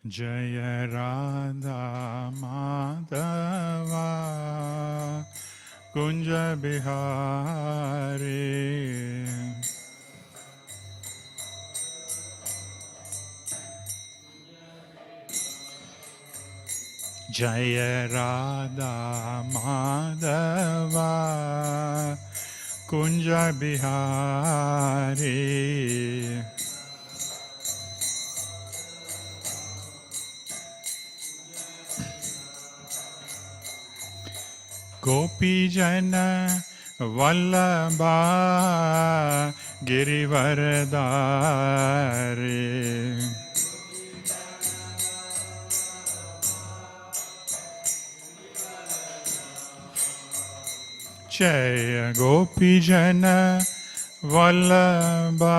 Jaya Radha Madhava Kunja Bihari Jaya Radha Madhava Kunja Bihari Gopi Jana Vallabha Girivaradari Jaya Gopi Jana Vallabha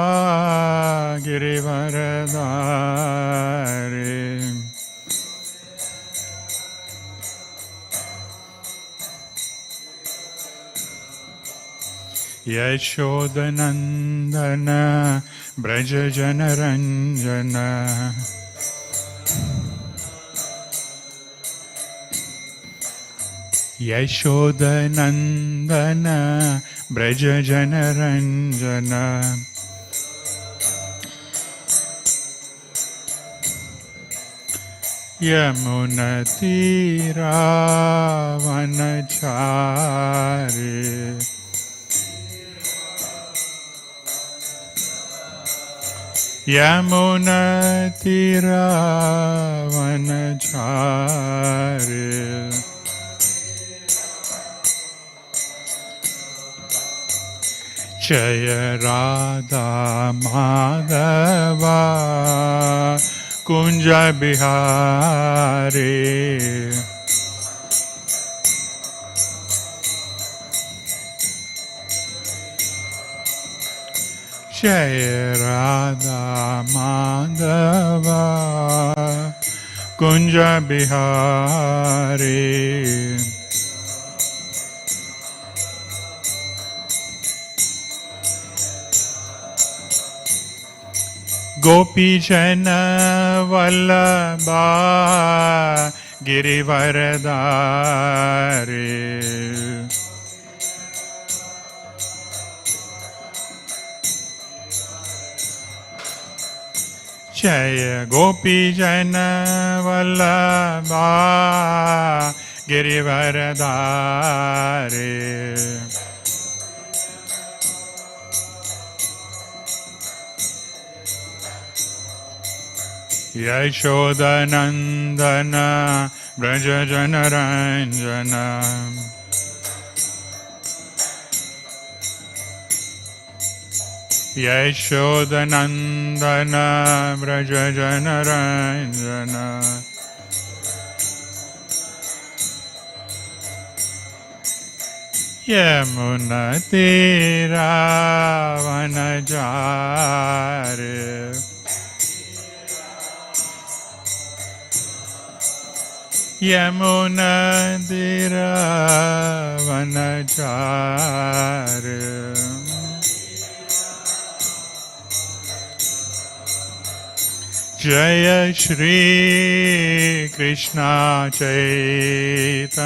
Girivaradari Yashodanandana Braja Janaranjana Yashodanandana Braja Janaranjana Yamunatira Vanachari Yamuna Tira Vanachari Jaya Radha Madhava Kunja Bihari Jaya Radha Madhava Kunja Bihari Gopi Jana Vallabha Girivaradari Jaya Gopi Jana Vallabha Girivaradari Yashodanandana Braja Janaranjana Yashodanandana Braja Janaranjana Yamunatira Vanachari Yamuna Tira Vanachari Jaya Shri Krishna Chaitanya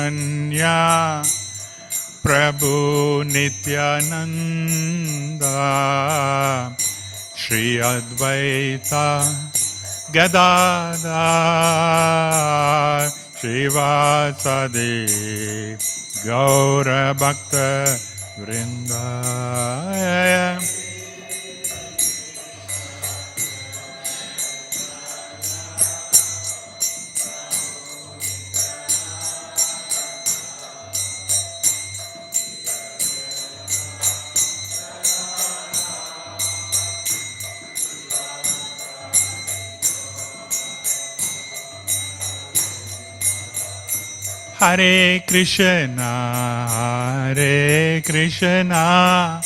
Prabhu Nityananda Shri Advaita Gadadhar Shivasadi Gaura Bhakta Vrinda Hare Krishna, Hare Krishna,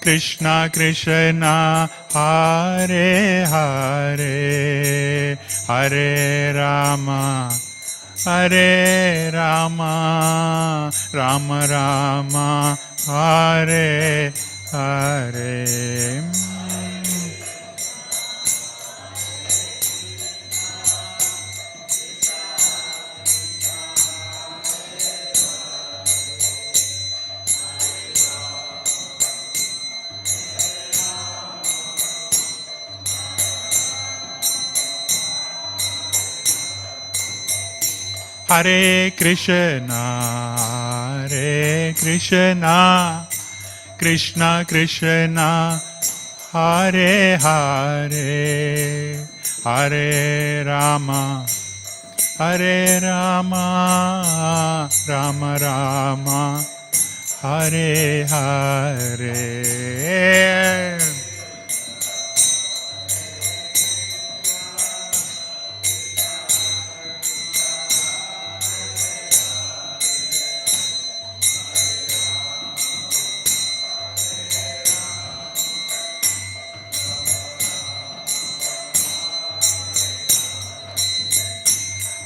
Krishna Krishna, Hare Hare, Hare Rama, Hare Rama, Rama Rama, Hare Hare. Hare Krishna, Hare Krishna, Krishna Krishna, Hare Hare, Hare Rama, Hare Rama, Rama Rama, Hare Hare.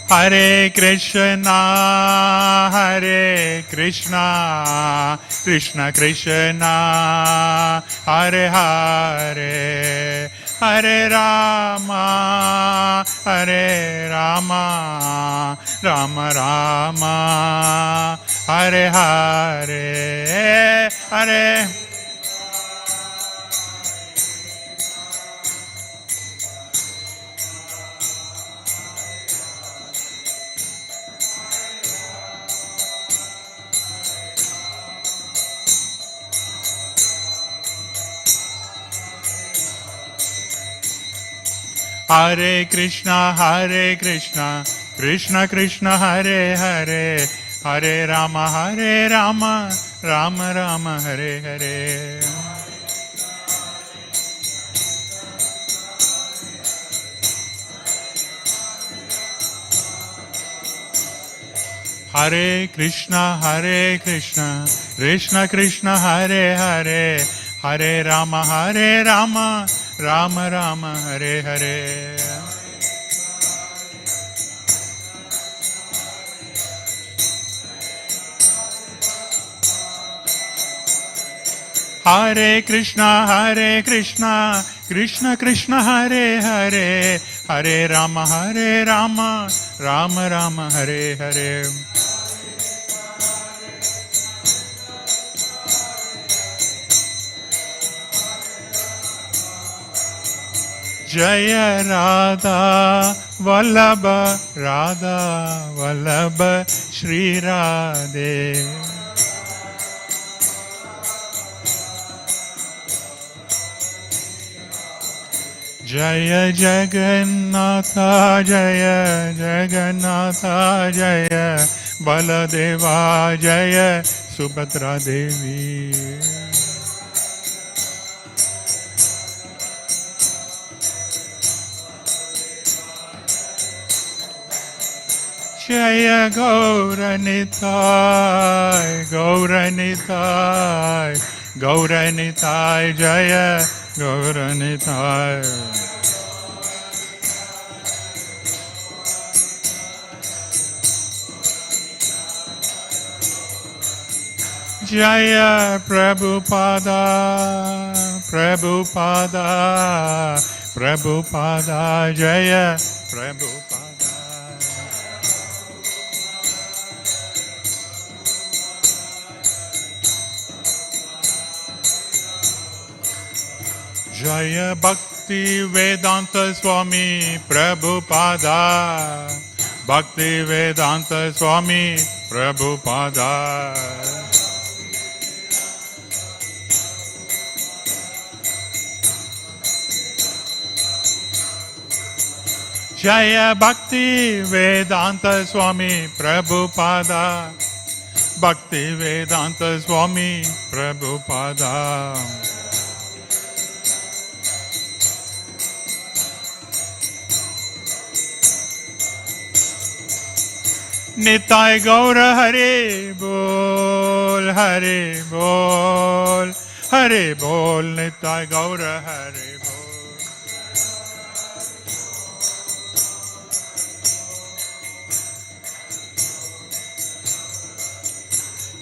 Hare Krishna, Hare Krishna, Krishna Krishna, Hare Hare, Hare Rama, Hare Rama, Rama Rama, Hare Hare, Hare. Hare Krishna, Krishna Krishna, Hare Hare, Hare Rama, Rama Rama, Hare Hare. Hare Krishna, Krishna Krishna, Hare Hare, Hare Rama, Rama Rama, Hare Hare. Hare Krishna, Krishna Krishna, Hare Hare, Hare Rama, Rama Rama, Hare Hare. Jaya Radha Vallabha, Radha Vallabha, Shri Radhe. Jaya Jagannatha, Jaya Jagannatha, Jaya Baladeva, Jaya Subhadra Devi. Jaya Gauranitai, Gauranitai, Gauranitai, Jaya Gauranitai. Jaya Prabhupada, Prabhupada, Prabhupada, Jaya Prabhupada. Jaya Bhaktivedanta Swami Prabhupada, Bhaktivedanta Swami Prabhupada. Jaya Bhaktivedanta Swami Prabhupada, Bhaktivedanta Swami Prabhupada. Nitai Gaura Hare Bol, Hare Bol, Hare Bol, Nitai Gaura Hare Bol.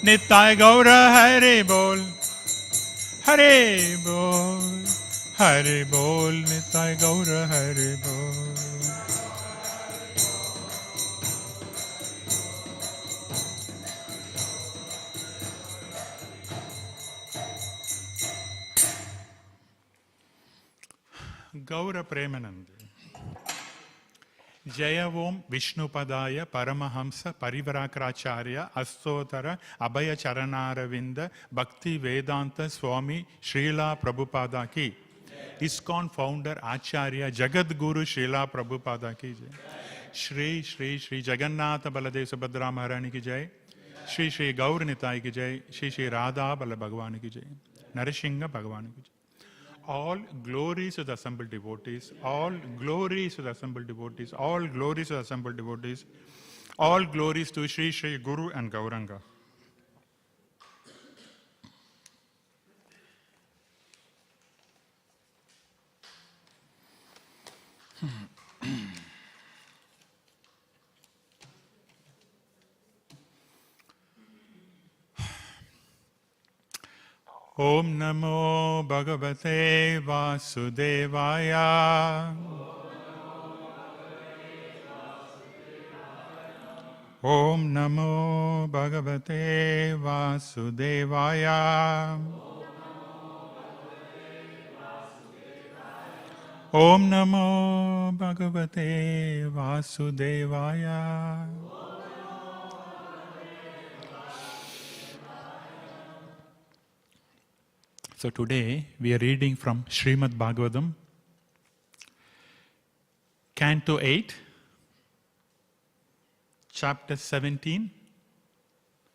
Nitai Gaura Hare Bol, Hare Bol, Hare Bol, Nitai Gaura Hare Bol. Gaura Premanand. Jaya Om Vishnupadaya Paramahamsa Parivarakacharya Astotara Abhaya Charanaravinda Bhaktivedanta Swami Srila Prabhupada ki. ISKCON Founder-Acharya Jagat Guru Srila Prabhupada ki jai. Shri Shri Shri Jagannatha Baladev Subhadra Maharani ki jai. Shri Shri Gaur Nitai ki jai. Shri Shri Radha Bala Bhagavani ki jai. Narasingha Bhagavani ki jai. All glories to the assembled devotees, all glories to the assembled devotees, all glories to the assembled devotees, all glories to Shri Shri Guru and Gauranga. Om Namo Bhagavate Vasudevaya. Om Namo Bhagavate Vasudevaya. Om Namo Bhagavate Vasudevaya. So today we are reading from Śrīmad Bhāgavatam, Canto 8, Chapter 17,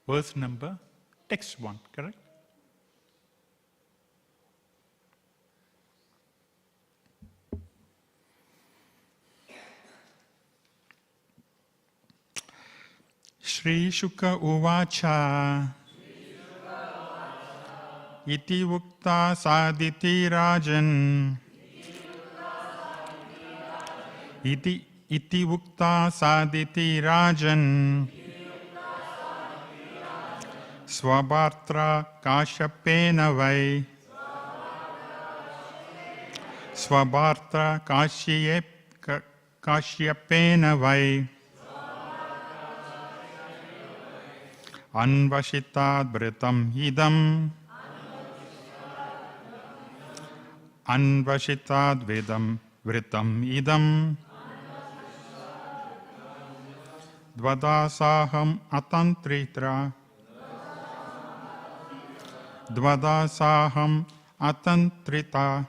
verse number, text 1, correct? Shri Shuka Uvacha Iti Vukta Saditi Rajan Iti Vukta Saditi Rajan Swabhartra Kashyapena Vai Swabhartra Kashyapena Vai Anvashitad Vritam Idam Anvashitad Vritam Idam Dvadasaham Atantritra Dvadasaham Atantrita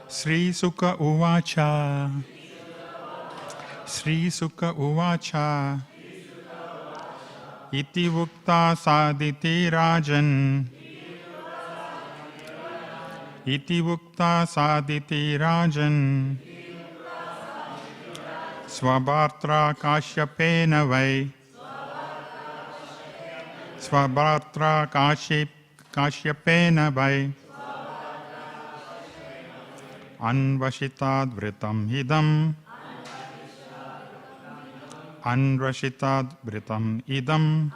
Sri Sukha Uvacha Sri Sukha Uvacha Iti Vukta Saditi Rajan Iti Vukta Saditi Rajan Swabhartra Kashyapena Vai Swabhartra Kashyapena Vai Anvashitad Vritam Idam Anvashitad Vritam Idam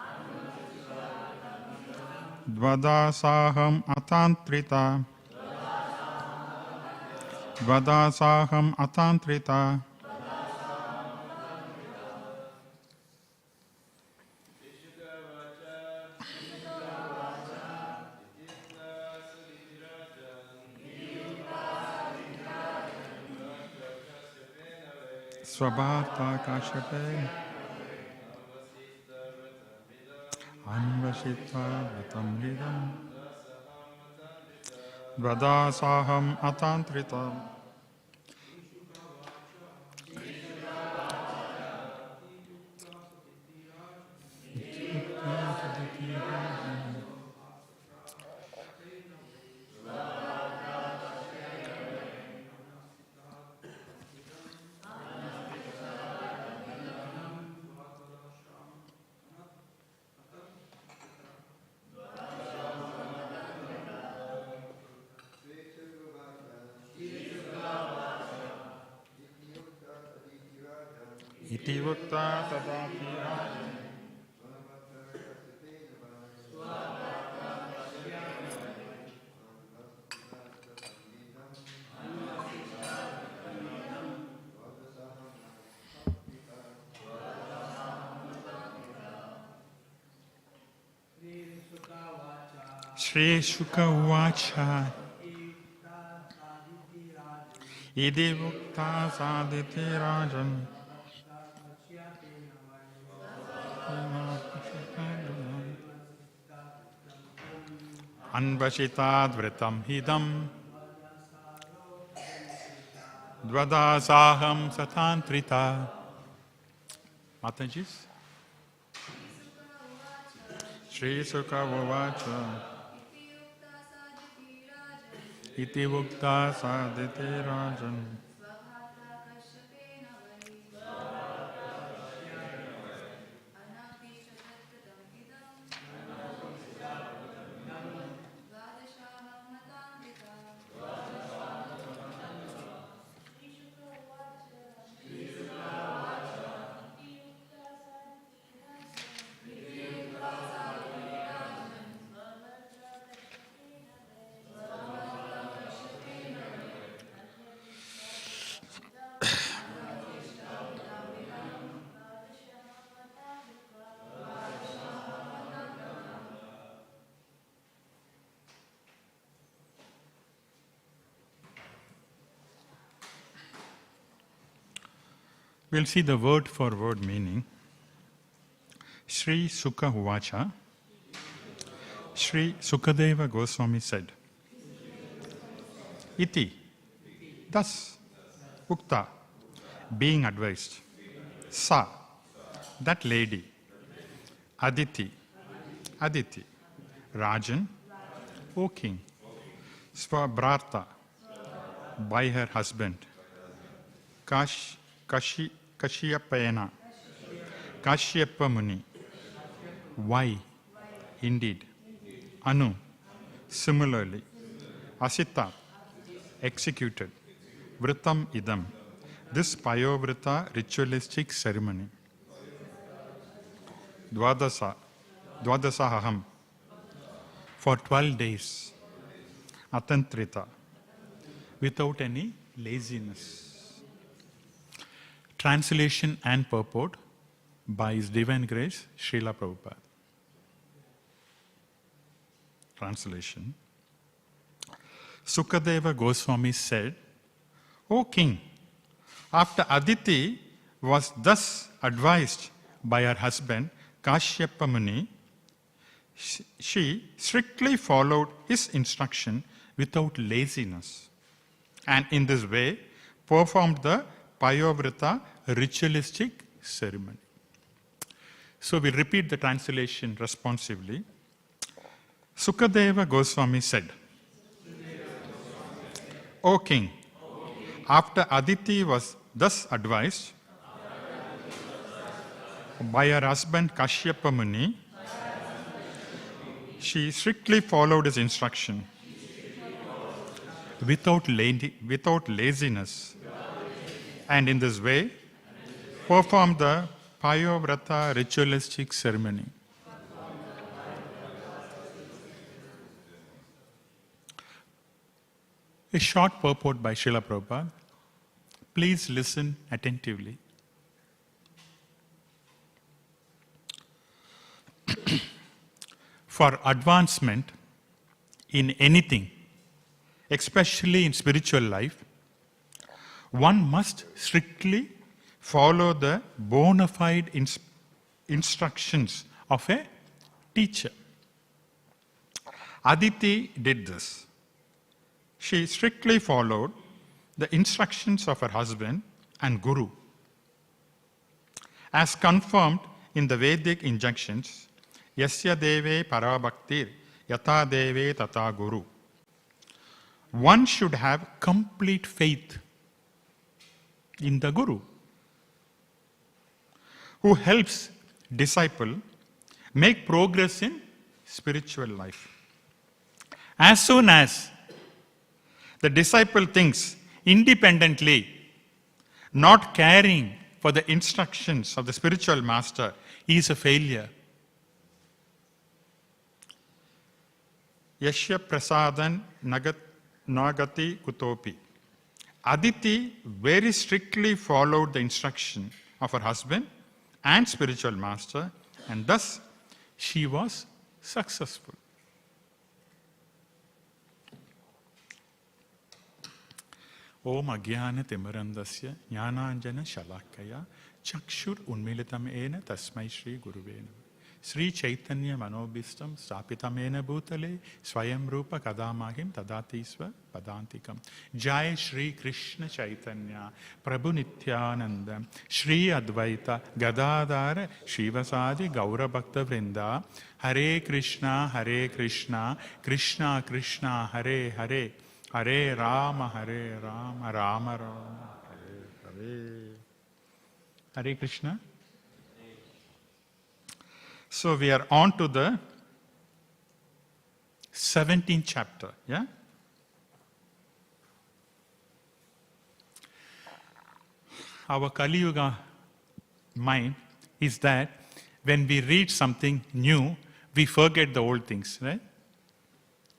Dvadasaham Atantrita Dvadasaham Atantrita Swabharta Kashyapena Anvashita Vritam Idam Dvadasaham Atantrita Iti Vukta Tadati Rajan Shri Shuka Uvacha Idi Vukta Saditi Rajan. Anvashitad Vritam Hidam. Dvadasaham Satantrita. Matajis. Shri Sukha Uvacha. Iti Vukta Saditi Rajan. We'll see the word for word meaning. Sri Sukha Uvacha. Sri Sukadeva Goswami said, Iti, thus, Ukta, being advised, Sa, that lady, Aditi, Rajan, O king, Svabrata, by her husband, Kashyapayana, Kashyapa Muni. Why? Indeed. Anu, similarly. Asita, executed. Vritam idam, this Payovrita ritualistic ceremony. Dvadasaham, for 12 days. Atantrita, without any laziness. Translation and purport by His Divine Grace, Srila Prabhupada. Translation. Sukadeva Goswami said, O king, after Aditi was thus advised by her husband Kashyapa Muni, she strictly followed his instruction without laziness, and in this way performed the Payovrita ritualistic ceremony. So we repeat the translation responsively. Sukadeva Goswami said, O king, after Aditi was thus advised by her husband Kashyapa Muni, she strictly followed his instruction without laziness, and in this way performed the Payovrata ritualistic ceremony. A short purport by Srila Prabhupada. Please listen attentively. For advancement in anything, especially in spiritual life, one must strictly follow the bona fide instructions of a teacher. Aditi did this. She strictly followed the instructions of her husband and Guru, as confirmed in the Vedic injunctions, Yasya deve parabhaktir yata deve tata guru. One should have complete faith in the Guru, who helps disciple make progress in spiritual life. As soon as the disciple thinks independently, not caring for the instructions of the spiritual master, he is a failure. Yashya prasadan nagati kutopi. Aditi very strictly followed the instruction of her husband and spiritual master, and thus she was successful. Om Agyana Timarandasya Jnananjana Shalakaya Chakshur Unmilitam Ena Tasmai Shri Guruvena Sri Chaitanya Manobhistam Stapitamena Bhutale Swayam Rupa Kadamahim Tadatisva Padantikam Jai Shri Krishna Chaitanya Prabhu Nityananda Shri Advaita Gadadhara Shivasadi Gaura Bhakta Vrinda Hare Krishna Krishna Krishna Hare Hare Hare Rama Rama Rama Hare Hare. Hare Krishna. So we are on to the 17th chapter, yeah? Our Kali Yuga mind is that when we read something new, we forget the old things, right?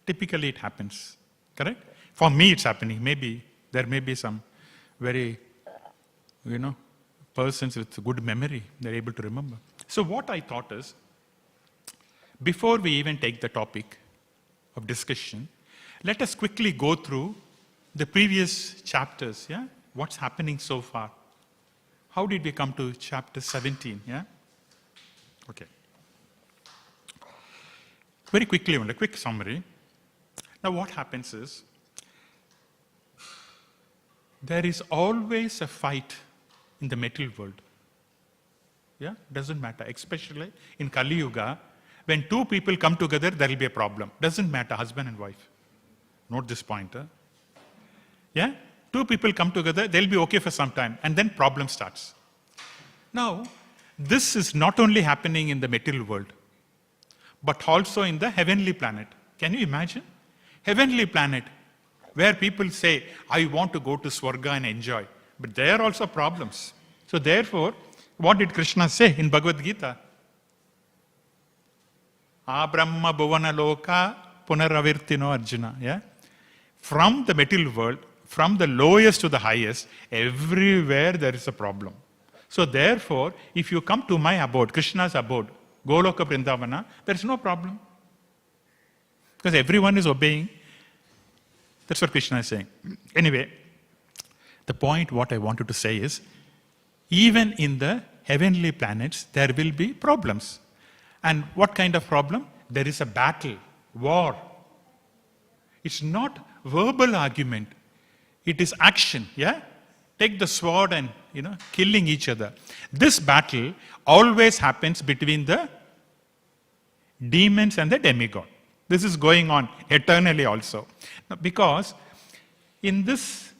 Typically it happens, correct? For me it's happening. Maybe there may be some very, persons with good memory, they're able to remember. So what I thought is, before we even take the topic of discussion, let us quickly go through the previous chapters, yeah? What's happening so far? How did we come to chapter 17, yeah? Okay. Very quickly, a quick summary. Now what happens is, there is always a fight in the material world. Yeah, doesn't matter, especially in Kali Yuga, when two people come together, there will be a problem. Doesn't matter, husband and wife. Note this point. Yeah, two people come together, they'll be okay for some time, and then problem starts. Now, this is not only happening in the material world, but also in the heavenly planet. Can you imagine? Heavenly planet, where people say, I want to go to Swarga and enjoy. But there are also problems. So therefore, what did Krishna say in Bhagavad Gita? Abrahma bhuvana loka punaravirtino Arjuna. Yeah? From the material world, from the lowest to the highest, everywhere there is a problem. So therefore, if you come to my abode, Krishna's abode, Goloka Vrindavana, there is no problem. Because everyone is obeying. That's what Krishna is saying. Anyway, the point what I wanted to say is, even in the heavenly planets, there will be problems. And what kind of problem? There is a battle, war. It's not verbal argument. It is action, yeah? Take the sword and, killing each other. This battle always happens between the demons and the demigod. This is going on eternally also. Because in this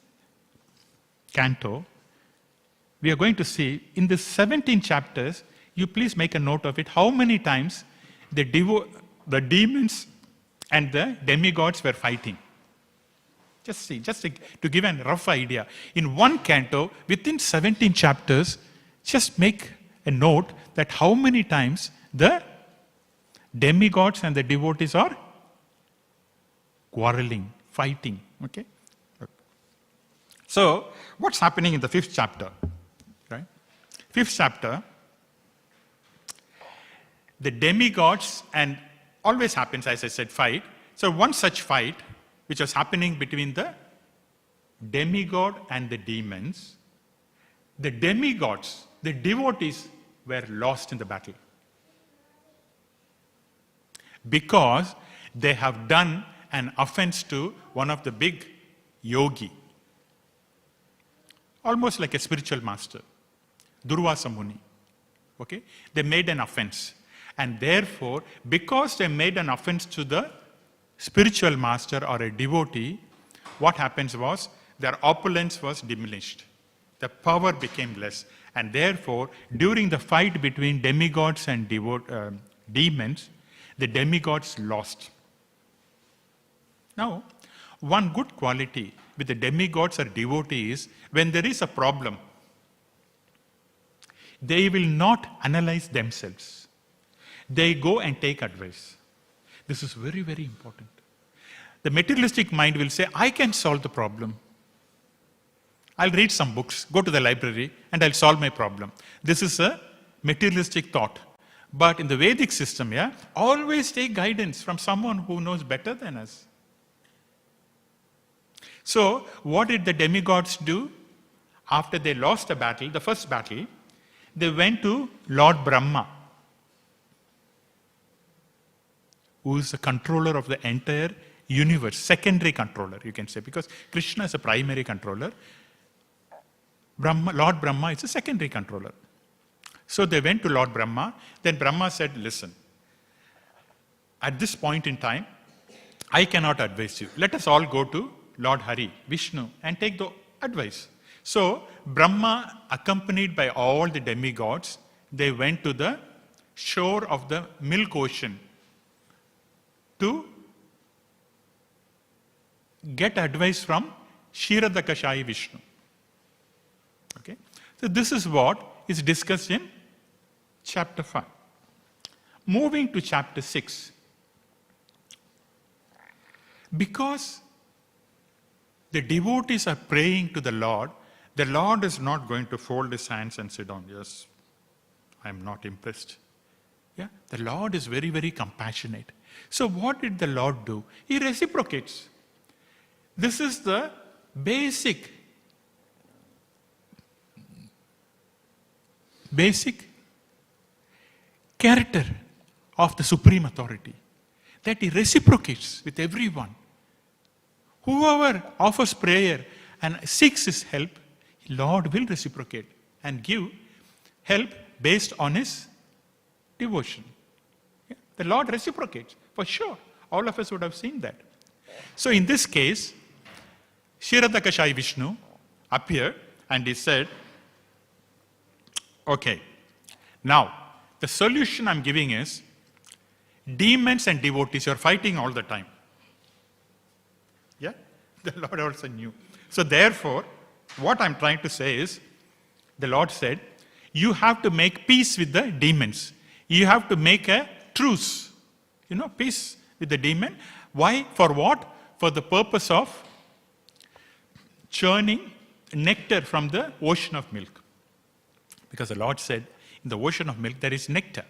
canto, we are going to see in the 17 chapters, you please make a note of it, how many times the demons and the demigods were fighting. Just see, to give a rough idea. In one canto, within 17 chapters, just make a note that how many times the demigods and the devotees are quarreling, fighting. Okay? So, what's happening in the 5th chapter? Right? 5th chapter, the demigods, and always happens, as I said, fight. So, one such fight, which was happening between the demigod and the demons, the demigods, the devotees, were lost in the battle. Because they have done an offense to one of the big yogi. Almost like a spiritual master, Durvasa Muni. Okay? They made an offense. And therefore, because they made an offense to the spiritual master or a devotee, what happens was their opulence was diminished. The power became less. And therefore, during the fight between demigods and demons, the demigods lost. Now, one good quality with the demigods or devotees, when there is a problem, they will not analyze themselves. They go and take advice. This is very, very important. The materialistic mind will say, I can solve the problem. I'll read some books, go to the library, and I'll solve my problem. This is a materialistic thought. But in the Vedic system, always take guidance from someone who knows better than us. So, what did the demigods do? After they lost the battle, the first battle, they went to Lord Brahma, who is the controller of the entire universe, secondary controller, you can say, because Krishna is a primary controller. Lord Brahma is a secondary controller. So they went to Lord Brahma. Then Brahma said, listen, at this point in time, I cannot advise you. Let us all go to Lord Hare, Vishnu, and take the advice. So Brahma, accompanied by all the demigods, they went to the shore of the milk ocean to get advice from Śrīmad Vishnu. Okay? So this is what is discussed in chapter 5. Moving to chapter 6. Because the devotees are praying to the Lord is not going to fold his hands and sit down. Yes, I am not impressed. Yeah? The Lord is very, very compassionate. So what did the Lord do? He reciprocates. This is the basic character of the Supreme Authority, that he reciprocates with everyone. Whoever offers prayer and seeks his help, Lord will reciprocate and give help based on his devotion. Yeah? The Lord reciprocates, for sure. All of us would have seen that. So in this case, Śrīmad Vishnu appeared and he said, okay, now the solution I'm giving is, demons and devotees are fighting all the time. Yeah? The Lord also knew. So therefore, what I'm trying to say is, the Lord said, you have to make peace with the demons. You have to make a truce. Peace with the demon. Why? For what? For the purpose of churning nectar from the ocean of milk. Because the Lord said, in the ocean of milk there is nectar.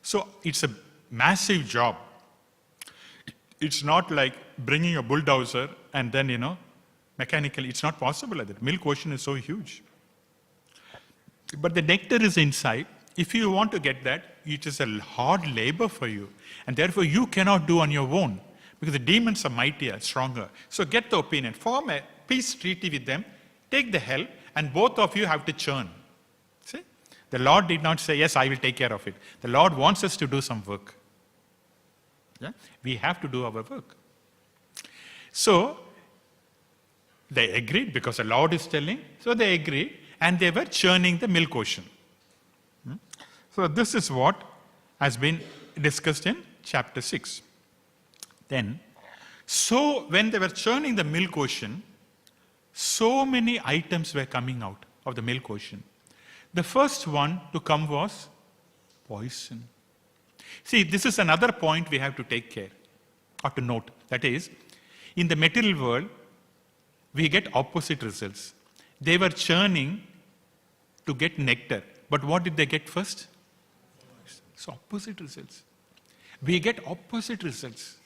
So it's a massive job. It's not like bringing a bulldozer and then, mechanically, it's not possible like that. Milk ocean is so huge. But the nectar is inside. If you want to get that, it is a hard labor for you. And therefore you cannot do on your own. Because the demons are mightier, stronger. So get the opinion. Form a peace treaty with them. Take the help. And both of you have to churn. See? The Lord did not say, yes, I will take care of it. The Lord wants us to do some work. Yeah? We have to do our work. So, they agreed because the Lord is telling. So they agreed and they were churning the milk ocean. So this is what has been discussed in chapter 6. Then, so when they were churning the milk ocean, so many items were coming out of the milk ocean. The first one to come was poison. See, this is another point we have to take care or to note. That is, in the material world, we get opposite results. They were churning to get nectar. But what did they get first? So opposite results. We get opposite results.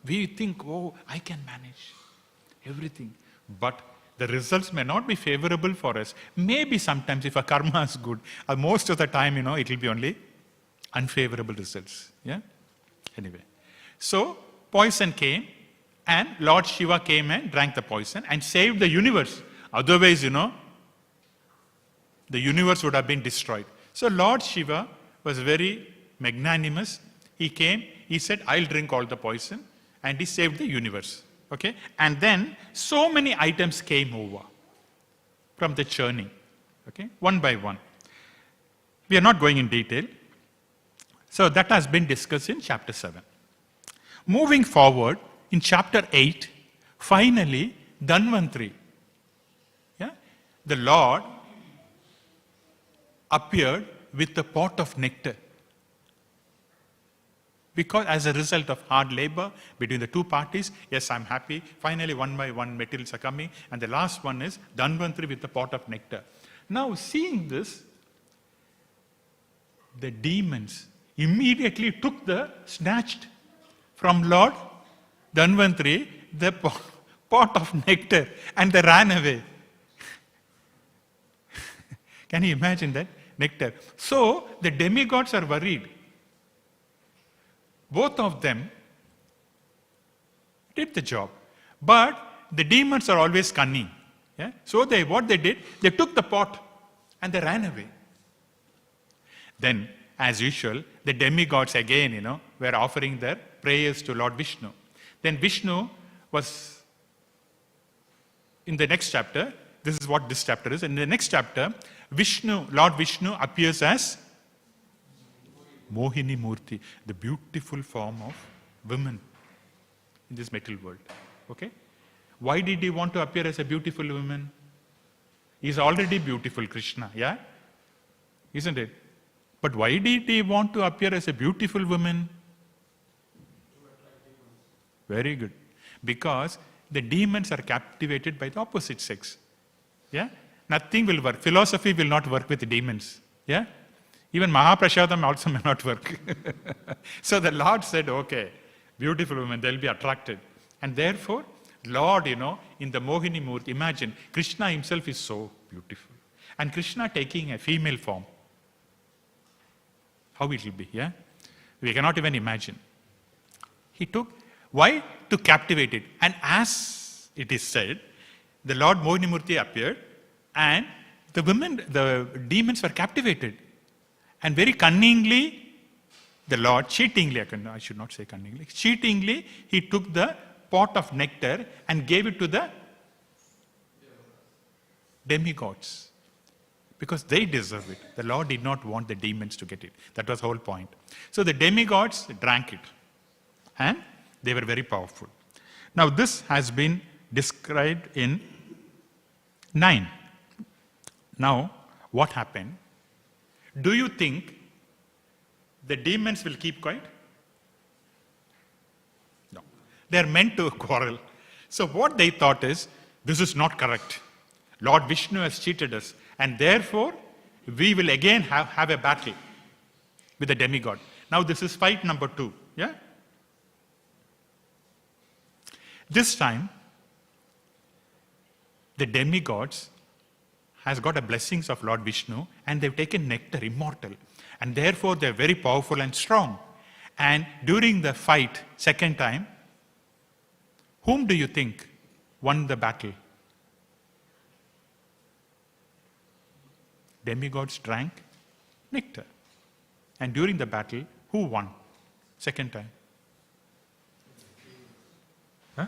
We think, oh, I can manage everything. But the results may not be favorable for us. Maybe sometimes if our karma is good, most of the time, it will be only unfavorable results. Yeah? Anyway. So, poison came and Lord Shiva came and drank the poison and saved the universe. Otherwise, the universe would have been destroyed. So, Lord Shiva was very magnanimous. He came, he said, I'll drink all the poison, and he saved the universe. Okay? And then, so many items came over from the churning. Okay? One by one. We are not going in detail. So, that has been discussed in chapter 7. Moving forward, in chapter 8, finally, Dhanvantri, the Lord appeared with a pot of nectar. Because as a result of hard labor between the two parties, yes, I'm happy. Finally, one by one, materials are coming. And the last one is Dhanvantri with the pot of nectar. Now, seeing this, the demons immediately snatched from Lord Dhanvantri the pot of nectar and they ran away. Can you imagine that? Nectar. So the demigods are worried. Both of them did the job. But the demons are always cunning. Yeah? So what they did, they took the pot and they ran away. Then, as usual, the demigods again, were offering their prayers to Lord Vishnu. Then Vishnu was, in the next chapter, this is what this chapter is. In the next chapter, Lord Vishnu appears as Mohini Murti, the beautiful form of women in this material world. Okay? Why did he want to appear as a beautiful woman? He's already beautiful, Krishna, yeah? Isn't it? But why did he want to appear as a beautiful woman? Very good. Because the demons are captivated by the opposite sex. Yeah? Nothing will work. Philosophy will not work with demons. Yeah? Even Mahaprashadam also may not work. So the Lord said, okay, beautiful women, they'll be attracted. And therefore, Lord, in the Mohini Murti, imagine, Krishna himself is so beautiful. And Krishna taking a female form. How it will be, yeah? We cannot even imagine. He took, why? To captivate it. And as it is said, the Lord Mohini Murti appeared and the demons were captivated. And very cunningly, the Lord, cheatingly, I should not say cunningly, cheatingly, he took the pot of nectar and gave it to the demigods. Because they deserve it. The Lord did not want the demons to get it. That was the whole point. So the demigods drank it. And they were very powerful. Now this has been described in 9. Now, what happened? Do you think the demons will keep quiet? No. They are meant to quarrel. So what they thought is, this is not correct. Lord Vishnu has cheated us. And therefore, we will again have a battle with the demigod. Now this is fight number 2. Yeah? This time, the demigods has got the blessings of Lord Vishnu and they've taken nectar, immortal. And therefore, they're very powerful and strong. And during the fight, second time, whom do you think won the battle? Demigods drank nectar. And during the battle, who won? Second time. Huh?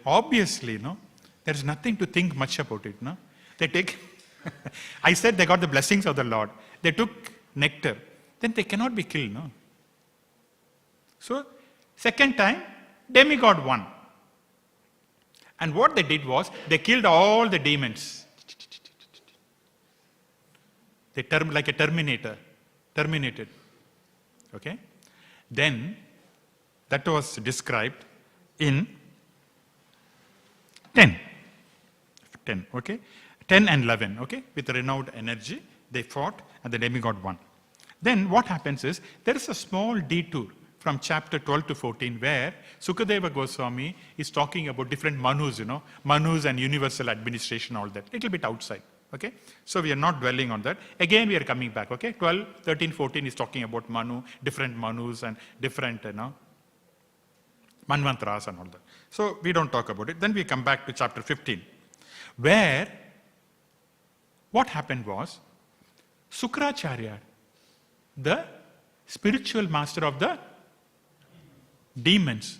Obviously, no. There's nothing to think much about it, no. They take, I said they got the blessings of the Lord. They took nectar. Then they cannot be killed, no. So, second time, demigod won. And what they did was, they killed all the demons. They like a terminated. Okay? Then, that was described in 10, okay? 10 and 11, okay? With renewed energy, they fought and the demigod won. Then what happens is, there is a small detour from chapter 12 to 14 where Sukadeva Goswami is talking about different manus, manus and universal administration, all that. Little bit outside, okay? So we are not dwelling on that. Again, we are coming back, okay? 12, 13, 14 is talking about manu, different manus and different, manvantras and all that. So we don't talk about it. Then we come back to chapter 15, where what happened was, Śrīmad, the spiritual master of the demons,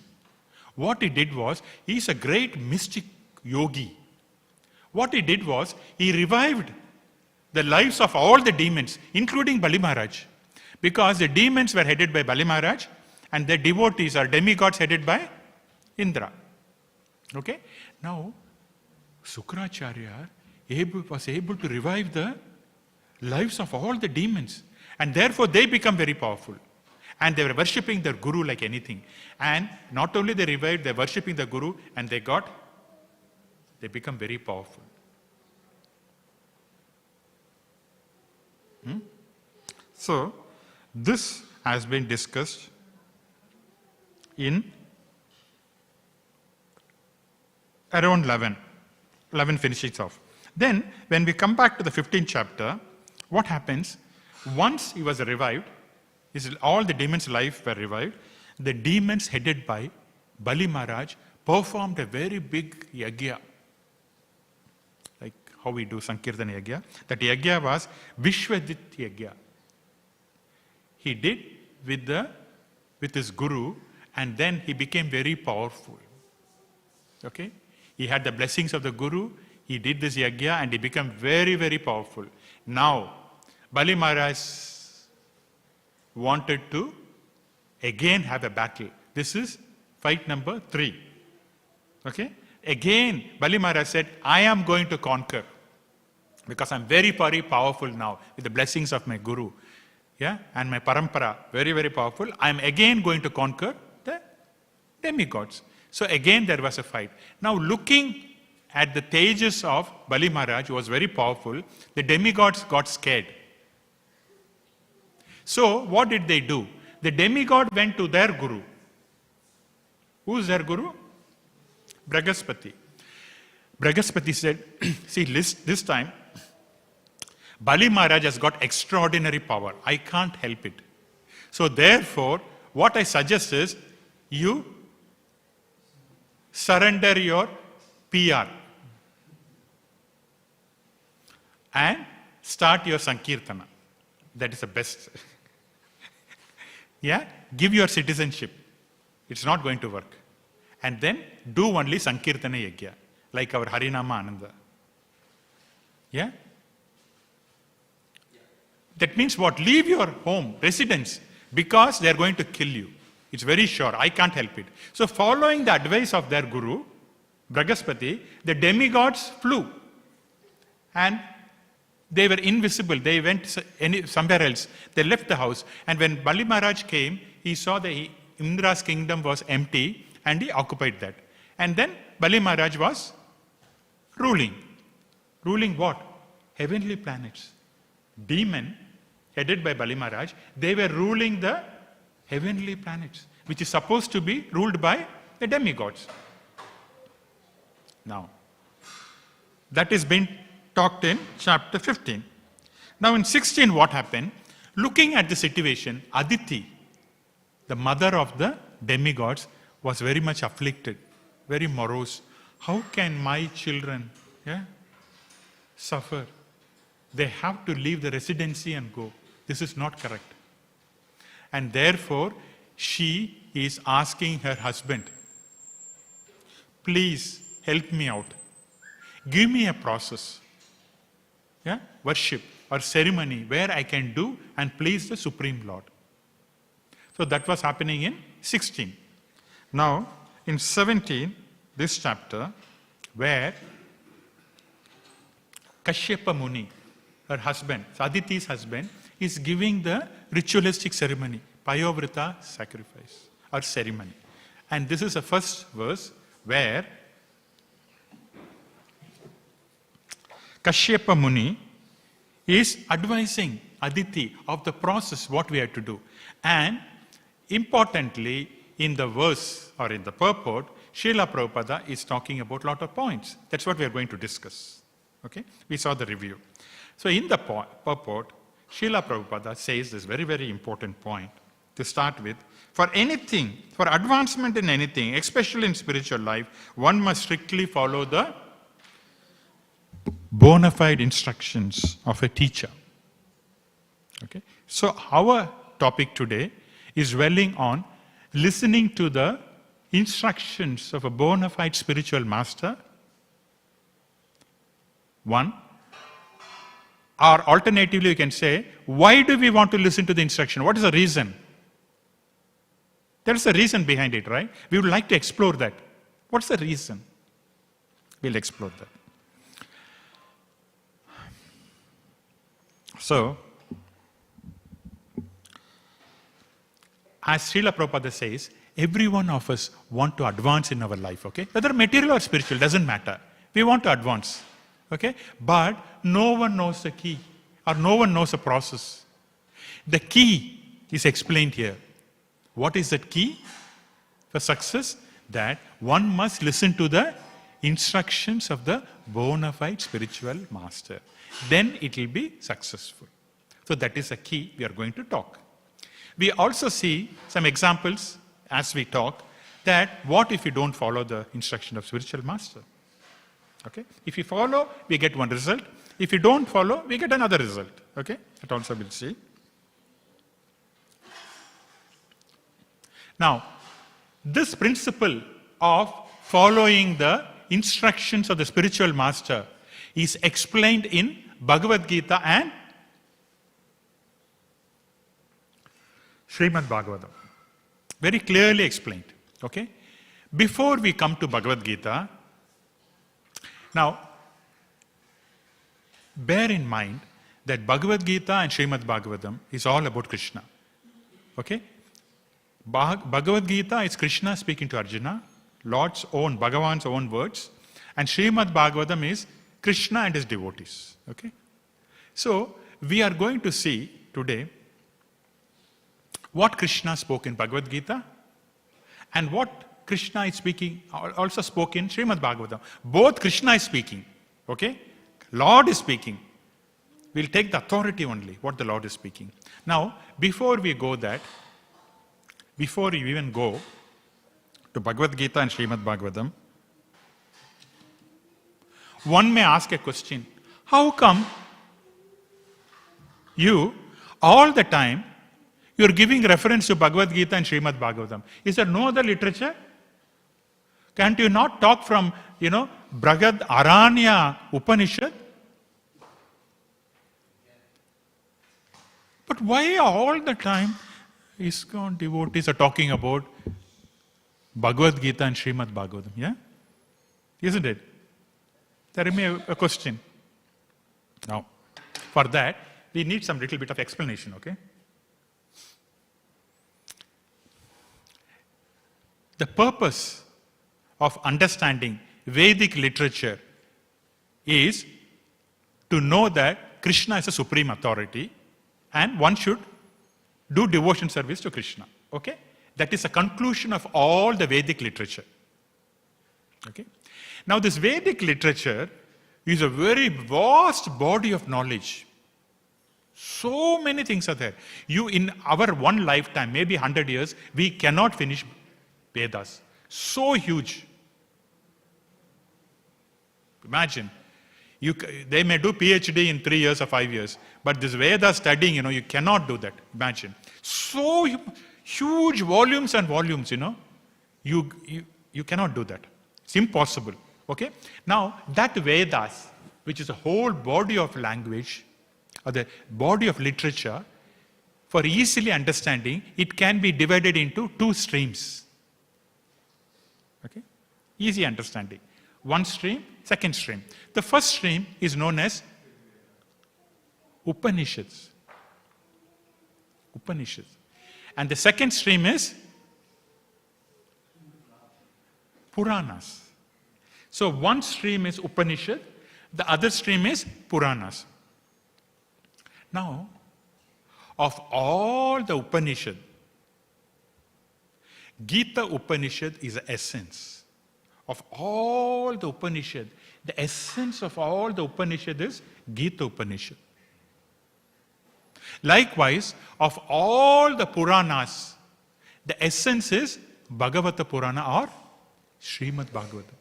what he did was, he's a great mystic yogi. What he did was, he revived the lives of all the demons, including Bali Maharaj. Because the demons were headed by Bali Maharaj, and the devotees are demigods headed by Indra. Okay? Now, Śrīmad was able to revive the lives of all the demons. And therefore, they become very powerful. And they were worshipping their guru like anything. And not only they revived, they're worshipping the guru, and they become very powerful. So, this has been discussed in around 11. 11 finishes off. Then, when we come back to the 15th chapter, what happens? Once he was revived, all the demons' life were revived. The demons headed by Bali Maharaj performed a very big yagya. Like how we do Sankirtan yagya. That yagya was Vishwadit yagya. He did with his guru, and then he became very powerful. Okay? He had the blessings of the guru, he did this yagya, and he became very, very powerful. Now, Bali Maharaj wanted to again have a battle. This is fight number 3. Okay? Again, Bali Maharaj said, I am going to conquer. Because I'm very, very powerful now with the blessings of my guru. Yeah? And my parampara, very, very powerful. I'm again going to conquer the demigods. So again there was a fight. Now looking at the tejas of Bali Maharaj, who was very powerful, the demigods got scared. So what did they do? The demigod went to their guru. Who's their guru? Brihaspati. Brihaspati said, see, this time, Bali Maharaj has got extraordinary power. I can't help it. So therefore, what I suggest is, you surrender your PR and start your Sankirtana. That is the best. Yeah? Give your citizenship. It's not going to work. And then do only Sankirtana Yagya, like our Harinama Ananda. Yeah? That means what? Leave your home, residence, because they are going to kill you. It's very sure. I can't help it. So following the advice of their guru, Brihaspati, the demigods flew. And they were invisible. They went somewhere else. They left the house. And when Bali Maharaj came, he saw that Indra's kingdom was empty, and he occupied that. And then Bali Maharaj was ruling. Ruling what? Heavenly planets. Demon, headed by Bali Maharaj, they were ruling the heavenly planets, which is supposed to be ruled by the demigods. Now, that is being talked in chapter 15. Now in 16, what happened? Looking at the situation, Aditi, the mother of the demigods, was very much afflicted, very morose. How can my children suffer? They have to leave the residency and go. This is not correct. And therefore, she is asking her husband, please help me out. Give me a process, worship or ceremony where I can do and please the Supreme Lord. So that was happening in 16. Now, in 17, this chapter, where Kashyapa Muni, her husband, Aditi's husband, is giving the ritualistic ceremony, Payovrita sacrifice or ceremony. And this is the first verse where Kashyapa Muni is advising Aditi of the process, what we have to do. And importantly, in the verse or in the purport, Srila Prabhupada is talking about a lot of points. That's what we are going to discuss. Okay? We saw the review. So in the purport, Srila Prabhupada says this very, very important point to start with. For anything, for advancement in anything, especially in spiritual life, one must strictly follow the bona fide instructions of a teacher. Okay? So our topic today is dwelling on listening to the instructions of a bona fide spiritual master. One. Or alternatively, you can say, why do we want to listen to the instruction? What is the reason? There is a reason behind it, right? We would like to explore that. What's the reason? We'll explore that. So, as Srila Prabhupada says, every one of us want to advance in our life, okay? Whether material or spiritual, doesn't matter. We want to advance, okay? But no one knows the key, or no one knows the process. The key is explained here. What is that key for success? That one must listen to the instructions of the bona fide spiritual master. Then it will be successful. So that is a key we are going to talk. We also see some examples as we talk that what if you don't follow the instruction of spiritual master? Okay? If you follow, we get one result. If you don't follow, we get another result. Okay? That also we'll see. Now, this principle of following the instructions of the spiritual master is explained in Bhagavad Gita and Śrīmad Bhāgavatam. Very clearly explained. Okay? Before we come to Bhagavad Gita, now, bear in mind that Bhagavad Gita and Srimad Bhagavatam is all about Krishna. Okay? Bhagavad Gita is Krishna speaking to Arjuna, Lord's own, Bhagavan's own words, and Srimad Bhagavatam is Krishna and his devotees. Okay? So, we are going to see today what Krishna spoke in Bhagavad Gita and what Krishna is speaking, also spoke in Srimad Bhagavatam. Both Krishna is speaking. Okay? Lord is speaking. We'll take the authority only, what the Lord is speaking. Now, before we go that, before you even go to Bhagavad Gita and Srimad Bhagavatam, one may ask a question. How come you, all the time, you are giving reference to Bhagavad Gita and Srimad Bhagavatam? Is there no other literature? Can't you not talk from, Brihad-Aranya Upanishad? But why all the time ISKCON devotees are talking about Bhagavad Gita and Srimad Bhagavatam? Yeah? Isn't it? There may be a question. Now, for that, we need some little bit of explanation, okay? The purpose of understanding Vedic literature is to know that Krishna is a supreme authority and one should do devotion service to Krishna. Okay? That is a conclusion of all the Vedic literature. Okay? Now this Vedic literature is a very vast body of knowledge. So many things are there. In our one lifetime, maybe 100 years, we cannot finish Vedas. So huge. Imagine. They may do PhD in 3 years or 5 years, but this Veda studying, you cannot do that. Imagine. So huge volumes and volumes, you cannot do that. It's impossible. Okay? Now, that Vedas, which is a whole body of language, or the body of literature, for easily understanding, it can be divided into 2 streams. Okay? Easy understanding. One stream, second stream. The first stream is known as Upanishads. Upanishads. And the second stream is Puranas. So one stream is Upanishad, the other stream is Puranas. Now, of all the Upanishad, Gita Upanishad is the essence. Of all the Upanishad, the essence of all the Upanishad is Gita Upanishad. Likewise, of all the Puranas, the essence is Bhagavata Purana or Śrīmad Bhāgavatam.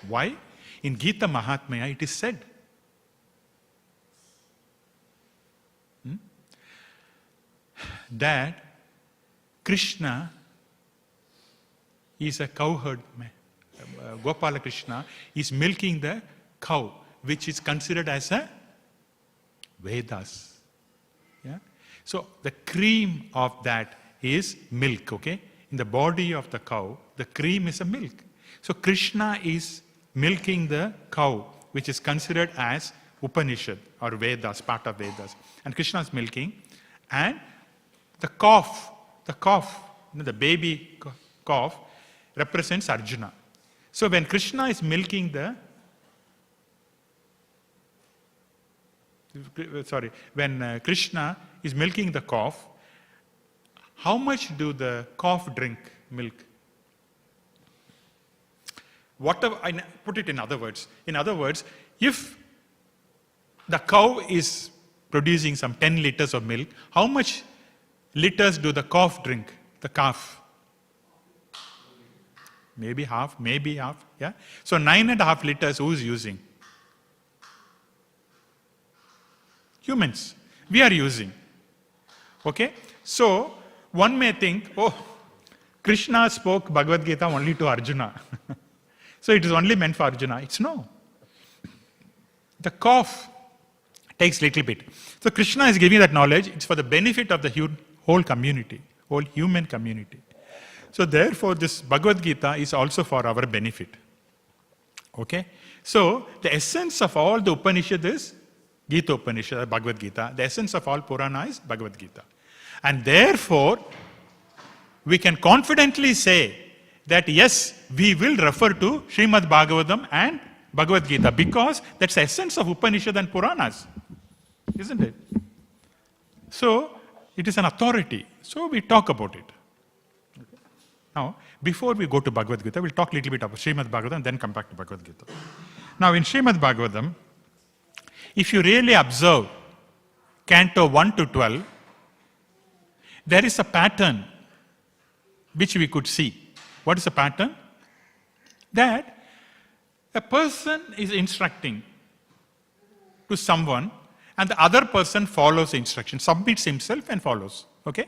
Why? In Gita Mahatmya it is said, that Krishna is a cowherd man. Gopal Krishna is milking the cow, which is considered as a Vedas. Yeah? So the cream of that is milk, okay? In the body of the cow, the cream is a milk. So Krishna is milking the cow, which is considered as Upanishad or Vedas, part of Vedas. And Krishna is milking. And the calf, the baby calf, represents Arjuna. So when Krishna is milking when Krishna is milking the calf, how much do the calf drink milk? whatever, I put it in other words. In other words, if the cow is producing some 10 liters of milk, how much liters do the calf drink? The calf? Maybe half, yeah? So 9.5 liters, who is using? Humans. We are using. Okay? So, one may think, oh, Krishna spoke Bhagavad Gita only to Arjuna. So it is only meant for Arjuna. It's no. The calf takes little bit. So Krishna is giving that knowledge. It's for the benefit of the whole community, whole human community. So therefore, this Bhagavad Gita is also for our benefit. Okay? So the essence of all the Upanishad is Gita Upanishad, Bhagavad Gita. The essence of all Purana is Bhagavad Gita. And therefore, we can confidently say that yes, we will refer to Śrīmad Bhāgavatam and Bhagavad Gita because that's the essence of Upanishad and Puranas. Isn't it? So, it is an authority. So, we talk about it. Okay. Now, before we go to Bhagavad Gita, we'll talk a little bit about Śrīmad Bhāgavatam and then come back to Bhagavad Gita. Now, in Śrīmad Bhāgavatam, if you really observe Canto 1 to 12, there is a pattern which we could see. What is the pattern? That a person is instructing to someone and the other person follows the instruction, submits himself and follows. Okay?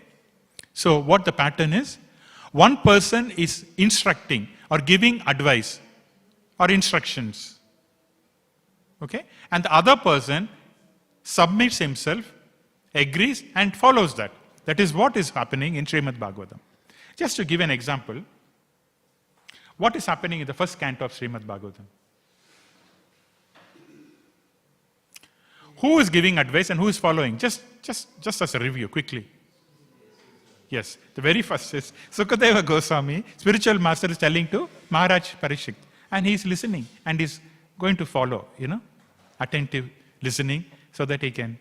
So what the pattern is? One person is instructing or giving advice or instructions. Okay? And the other person submits himself, agrees and follows that. That is what is happening in Śrīmad Bhāgavatam. Just to give an example, what is happening in the first canto of Śrīmad Bhāgavatam? Who is giving advice and who is following? Just as a review, quickly. Yes, the very first is Sukadeva Goswami, spiritual master, is telling to Maharaj Parikshit. And he is listening and is going to follow, attentive listening so that he can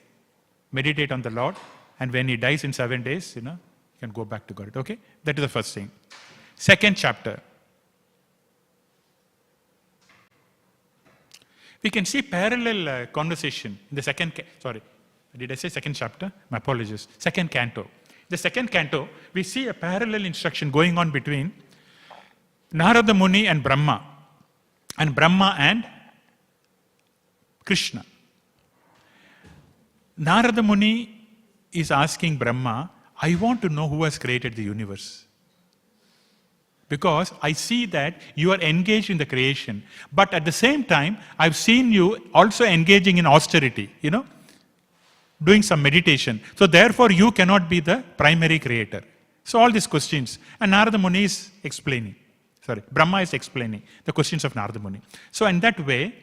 meditate on the Lord. And when he dies in 7 days, he can go back to God. Okay? That is the first thing. Second chapter. We can see parallel conversation in the did I say second chapter? My apologies. Second canto. The second canto, we see a parallel instruction going on between Narada Muni and Brahma and Krishna. Narada Muni is asking Brahma, I want to know who has created the universe. Because I see that you are engaged in the creation. But at the same time, I've seen you also engaging in austerity, doing some meditation. So therefore, you cannot be the primary creator. So all these questions. And Narada Muni is explaining. Brahma is explaining the questions of Narada Muni. So in that way,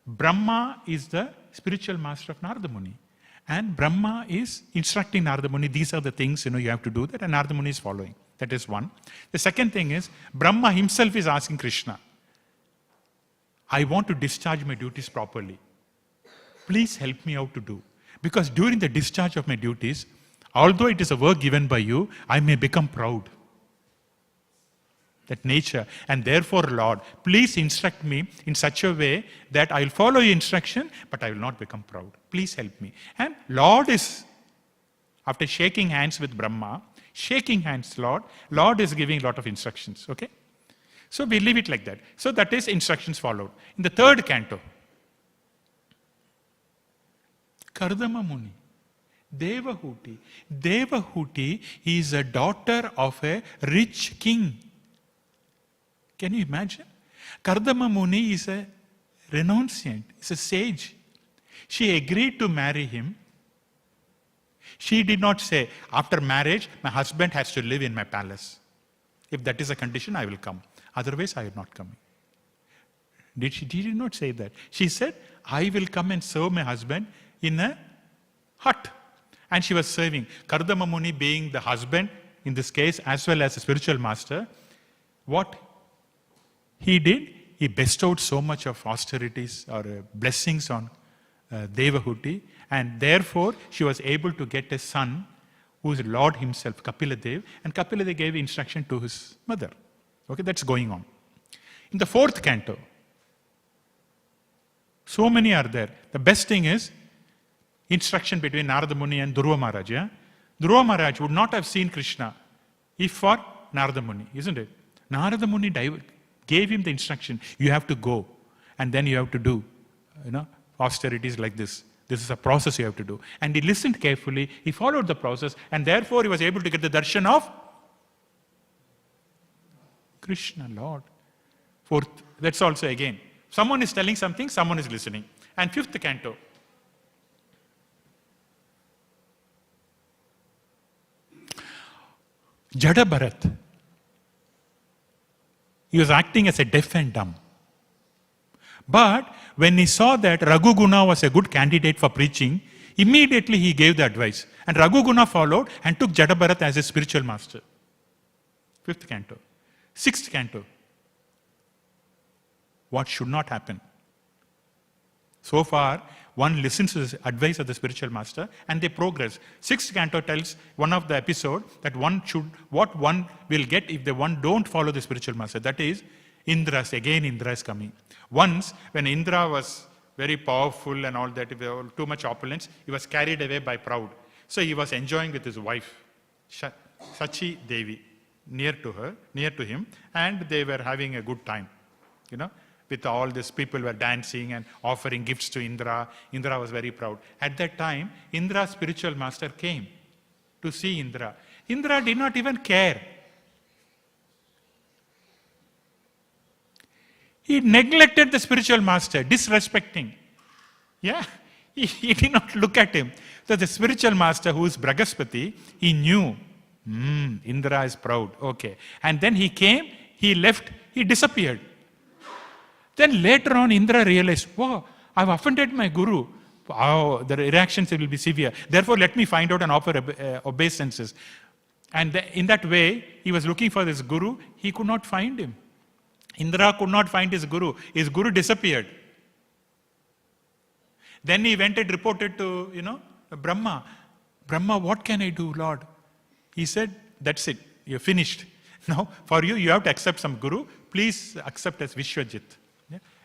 Brahma is the spiritual master of Narada Muni. And Brahma is instructing Narada Muni, these are the things, you have to do that, and Narada Muni is following. That is one. The second thing is, Brahma himself is asking Krishna, I want to discharge my duties properly. Please help me out to do. Because during the discharge of my duties, although it is a work given by you, I may become proud. That nature. And therefore, Lord, please instruct me in such a way that I will follow your instruction, but I will not become proud. Please help me. And Lord is, after shaking hands with Brahma, Lord is giving a lot of instructions. Okay? So we leave it like that. So that is instructions followed. In the third canto, Kardama Muni, Devahuti. Devahuti is a daughter of a rich king. Can you imagine? Kardama Muni is a renunciant, is a sage. She agreed to marry him. She did not say, after marriage, my husband has to live in my palace. If that is a condition, I will come. Otherwise, I am not coming. She did not say that. She said, I will come and serve my husband in a hut. And she was serving. Kardama Muni being the husband, in this case, as well as the spiritual master, what he did, he bestowed so much of austerities or blessings on Devahuti, and therefore she was able to get a son who is Lord himself, Kapila Dev, and Kapila Dev gave instruction to his mother. Okay, that's going on. In the 4th canto, so many are there. The best thing is instruction between Narada Muni and Dhruva Maharaj. Yeah? Dhruva Maharaj would not have seen Krishna if for Narada Muni, isn't it? Narada Muni gave him the instruction, you have to go and then you have to do austerities like this. This is a process you have to do. And he listened carefully, he followed the process, and therefore he was able to get the darshan of Krishna, Lord. 4th, that's also again. Someone is telling something, someone is listening. And 5th canto. Jada Bharat. He was acting as a deaf and dumb. But when he saw that Raghuguna was a good candidate for preaching, immediately he gave the advice. And Raghuguna followed and took Jada Bharat as a spiritual master. 5th canto. 6th canto. What should not happen? So far, one listens to the advice of the spiritual master and they progress. 6th canto tells one of the episode that what one will get if one don't follow the spiritual master. That is, Indra is coming. Once, when Indra was very powerful and all that, too much opulence, he was carried away by pride. So he was enjoying with his wife, Sachi Devi, near to him, and they were having a good time. With all these people were dancing and offering gifts to Indra. Indra was very proud. At that time, Indra's spiritual master came to see Indra. Indra did not even care. He neglected the spiritual master, disrespecting. Yeah, he did not look at him. So the spiritual master, who is Bragaspati, he knew, Indra is proud. Okay. And then he came, he left, he disappeared. Then later on, Indra realized, wow, I've offended my guru. Oh, the reactions will be severe. Therefore, let me find out and offer obeisances. And in that way, he was looking for this guru. He could not find him. Indra could not find his guru. His guru disappeared. Then he went and reported to, Brahma. Brahma, what can I do, Lord? He said, that's it. You're finished. Now, for you have to accept some guru. Please accept as Vishwajit.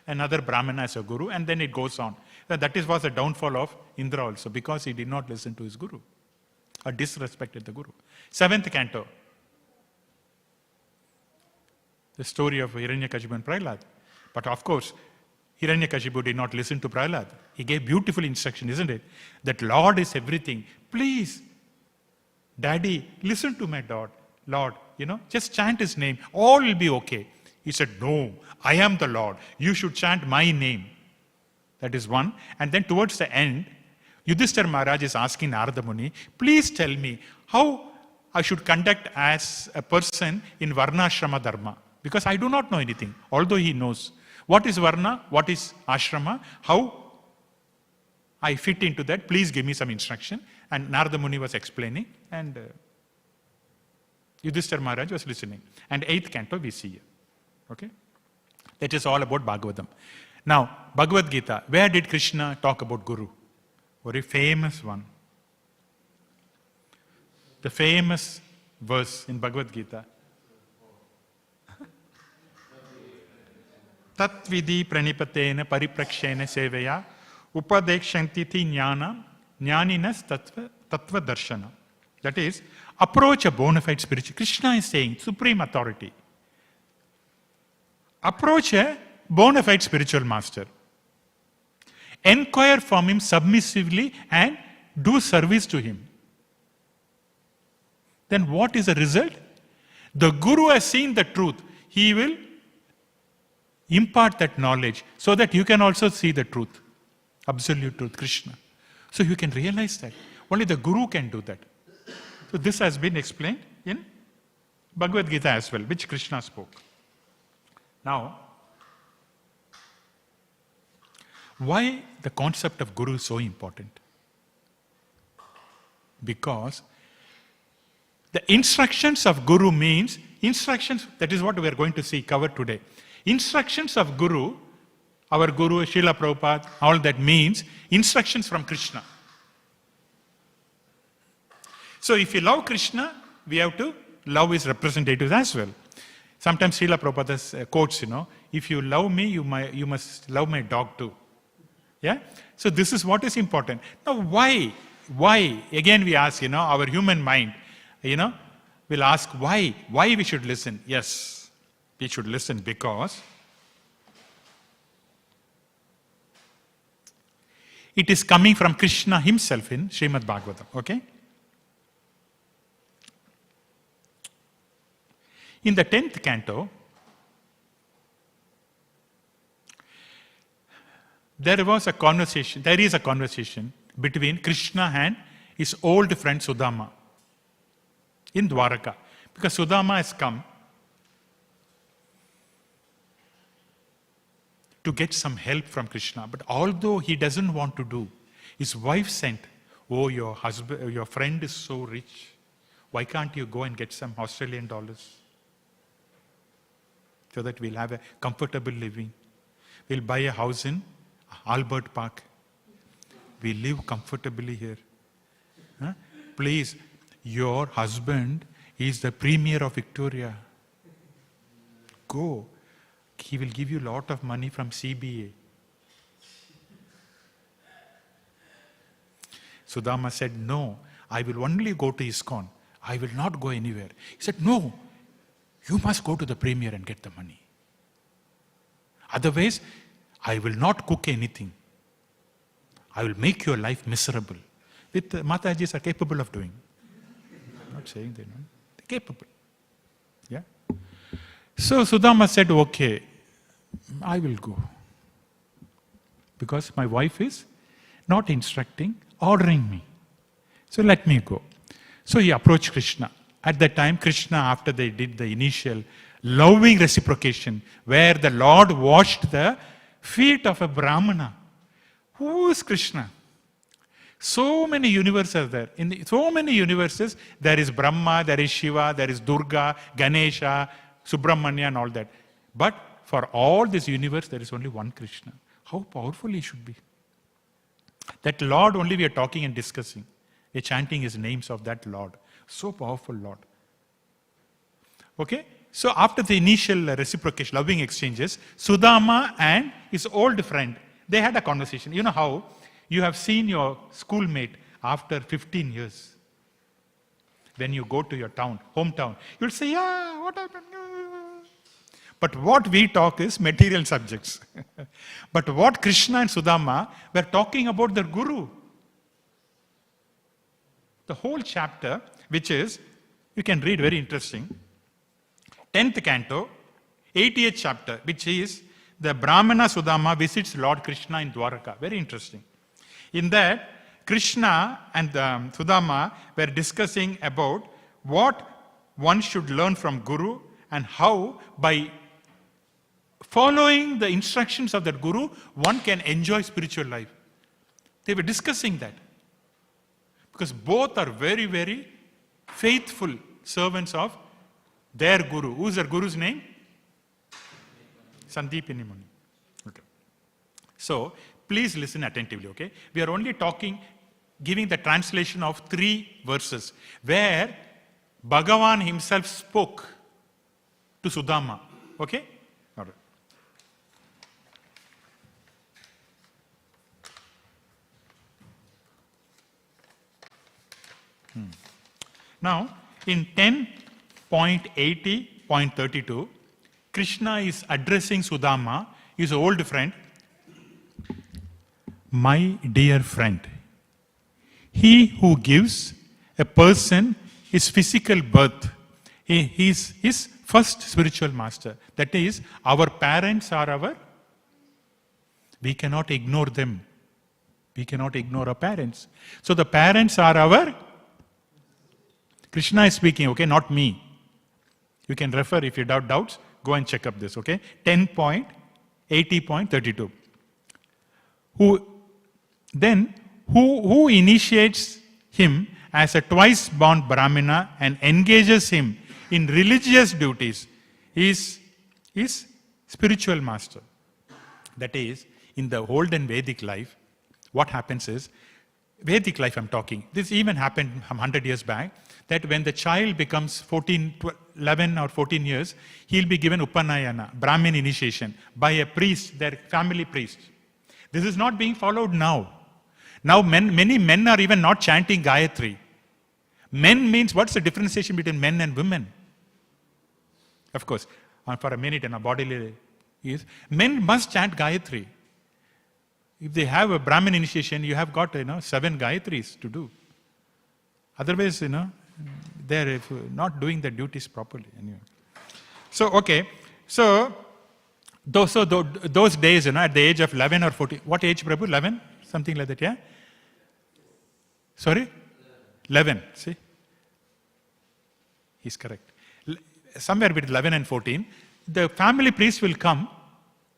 Another Brahmana as a guru, and then it goes on. That was the downfall of Indra also, because he did not listen to his guru, or disrespected the guru. 7th canto. The story of Hiranyakashipu and Prahlad. But of course, Hiranyakashipu did not listen to Prahlad. He gave beautiful instruction, isn't it? That Lord is everything. Please, Daddy, listen to my Lord. Just chant his name. All will be okay. He said, no, I am the Lord. You should chant my name. That is one. And then towards the end, Yudhishthira Maharaj is asking Narada Muni, please tell me how I should conduct as a person in Varna Ashrama Dharma. Because I do not know anything, although he knows. What is Varna? What is Ashrama? How I fit into that? Please give me some instruction. And Narada Muni was explaining, and Yudhishthira Maharaj was listening. And 8th canto we see here. Okay? That is all about Bhagavatam. Now, Bhagavad Gita, where did Krishna talk about Guru? Very famous one. The famous verse in Bhagavad Gita. Tat vidhi pranipatena pariprakshena seveya upadekshanti jnana jnaninas tattva darshana. That is, approach a bona fide spiritual. Krishna is saying, supreme authority. Approach a bona fide spiritual master. Enquire from him submissively and do service to him. Then what is the result? The Guru has seen the truth. He will impart that knowledge so that you can also see the truth. Absolute truth, Krishna. So you can realize that. Only the Guru can do that. So this has been explained in Bhagavad Gita as well, which Krishna spoke. Now, why the concept of Guru is so important? Because the instructions of Guru means instructions, that is what we are going to cover today. Instructions of Guru, our Guru, Srila Prabhupada, all that means instructions from Krishna. So if you love Krishna, we have to love his representatives as well. Sometimes Srila Prabhupada quotes, if you love me, you must love my dog too. Yeah? So this is what is important. Now why? Why? Again we ask, our human mind, will ask why? Why we should listen? Yes, we should listen because it is coming from Krishna himself in Śrīmad Bhāgavatam. Okay? In the 10th canto, there is a conversation between Krishna and his old friend Sudama in Dwaraka. Because Sudama has come to get some help from Krishna. But although he doesn't want to do, his wife sent, oh, your friend is so rich. Why can't you go and get some Australian dollars? So that we'll have a comfortable living. We'll buy a house in Albert Park. We live comfortably here. Huh? Please, your husband is the Premier of Victoria. Go. He will give you a lot of money from CBA. Sudama said, no, I will only go to ISKCON. I will not go anywhere. He said, no, you must go to the Premier and get the money. Otherwise, I will not cook anything. I will make your life miserable. With Matajis are capable of doing. I'm not saying they're not. They're capable. Yeah. So Sudama said, okay, I will go. Because my wife is not instructing, ordering me. So let me go. So he approached Krishna. At that time, Krishna, after they did the initial loving reciprocation, where the Lord washed the feet of a Brahmana. Who is Krishna? So many universes are there. In so many universes, there is Brahma, there is Shiva, there is Durga, Ganesha, Subramanya and all that. But for all this universe, there is only one Krishna. How powerful he should be. That Lord only we are talking and discussing. We are chanting his names of that Lord. So powerful Lord. Okay? So after the initial reciprocation, loving exchanges, Sudama and his old friend, they had a conversation. You know how you have seen your schoolmate after 15 years. When you go to your town, hometown, you'll say, yeah, what happened? But what we talk is material subjects. But what Krishna and Sudama were talking about their guru. The whole chapter, which is, you can read, very interesting, 10th canto, 80th chapter, which is the Brahmana Sudama visits Lord Krishna in Dwaraka. Very interesting. In that, Krishna and Sudama were discussing about what one should learn from Guru and how by following the instructions of that Guru, one can enjoy spiritual life. They were discussing that. Because both are very, very faithful servants of their Guru. Who is their Guru's name? Sandeepini Muni. Okay. So, please listen attentively, okay? We are only talking, giving the translation of 3 verses, where Bhagavan himself spoke to Sudama. Okay? All right. Now, in 10.80.32, Krishna is addressing Sudama, his old friend. My dear friend, he who gives a person his physical birth, he is his first spiritual master. That is, our parents are our, we cannot ignore them. We cannot ignore our parents. So the parents are our, Krishna is speaking, okay, not me. You can refer if you have doubts, go and check up this, okay? 10.80.32. Who initiates him as a twice born Brahmana and engages him in religious duties is spiritual master. That is, in the olden Vedic life, what happens is, Vedic life I'm talking, this even happened 100 years back, that when the child becomes 11 or 14 years, he'll be given Upanayana, Brahmin initiation, by a priest, their family priest. This is not being followed now. Now many men are even not chanting Gayatri. Men means, what's the differentiation between men and women? Of course, for a minute in a bodily use, men must chant Gayatri. If they have a Brahmin initiation, you have got 7 Gayatris to do. Otherwise, they're not doing their duties properly. Anyway. So, okay. So those days, at the age of 11 or 14, what age, Prabhu? 11? Something like that, yeah? Sorry? 11, see? He's correct. Somewhere between 11 and 14, the family priest will come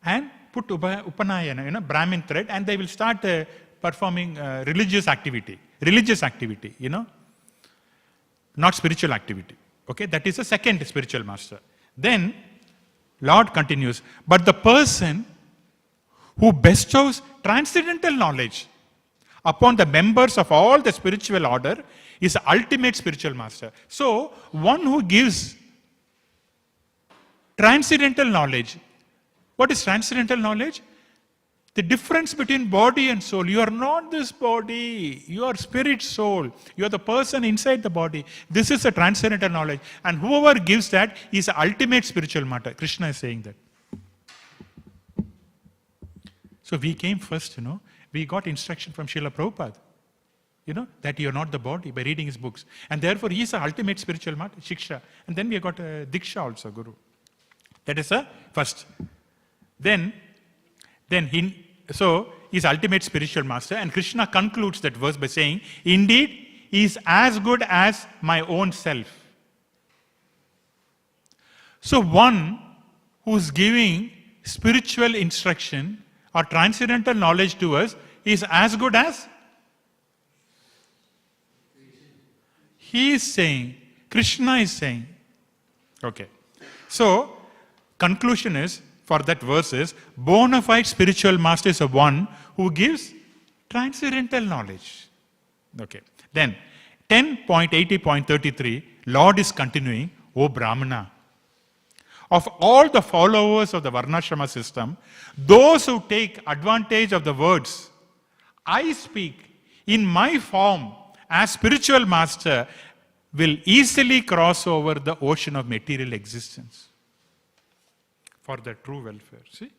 and put Upanayana, Brahmin thread, and they will start performing religious activity. Not spiritual activity. Okay, that is the second spiritual master. Then, Lord continues, but the person who bestows transcendental knowledge upon the members of all the spiritual order is the ultimate spiritual master. So, one who gives transcendental knowledge. What is transcendental knowledge? The difference between body and soul. You are not this body. You are spirit soul. You are the person inside the body. This is a transcendental knowledge. And whoever gives that is the ultimate spiritual matter. Krishna is saying that. So we came first, we got instruction from Srila Prabhupada. That you are not the body by reading his books. And therefore he is the ultimate spiritual matter, Shiksha. And then we got a Diksha also, Guru. That is the first. Then he's ultimate spiritual master, and Krishna concludes that verse by saying, indeed, he is as good as my own self. So one who's giving spiritual instruction or transcendental knowledge to us is as good as he is saying, Krishna is saying. Okay. So, conclusion is, for that verse is, bona fide spiritual master is the one who gives transcendental knowledge. Okay. Then, 10.80.33, Lord is continuing, O Brahmana, of all the followers of the Varnashrama system, those who take advantage of the words, I speak in my form as spiritual master, will easily cross over the ocean of material existence for their true welfare. See?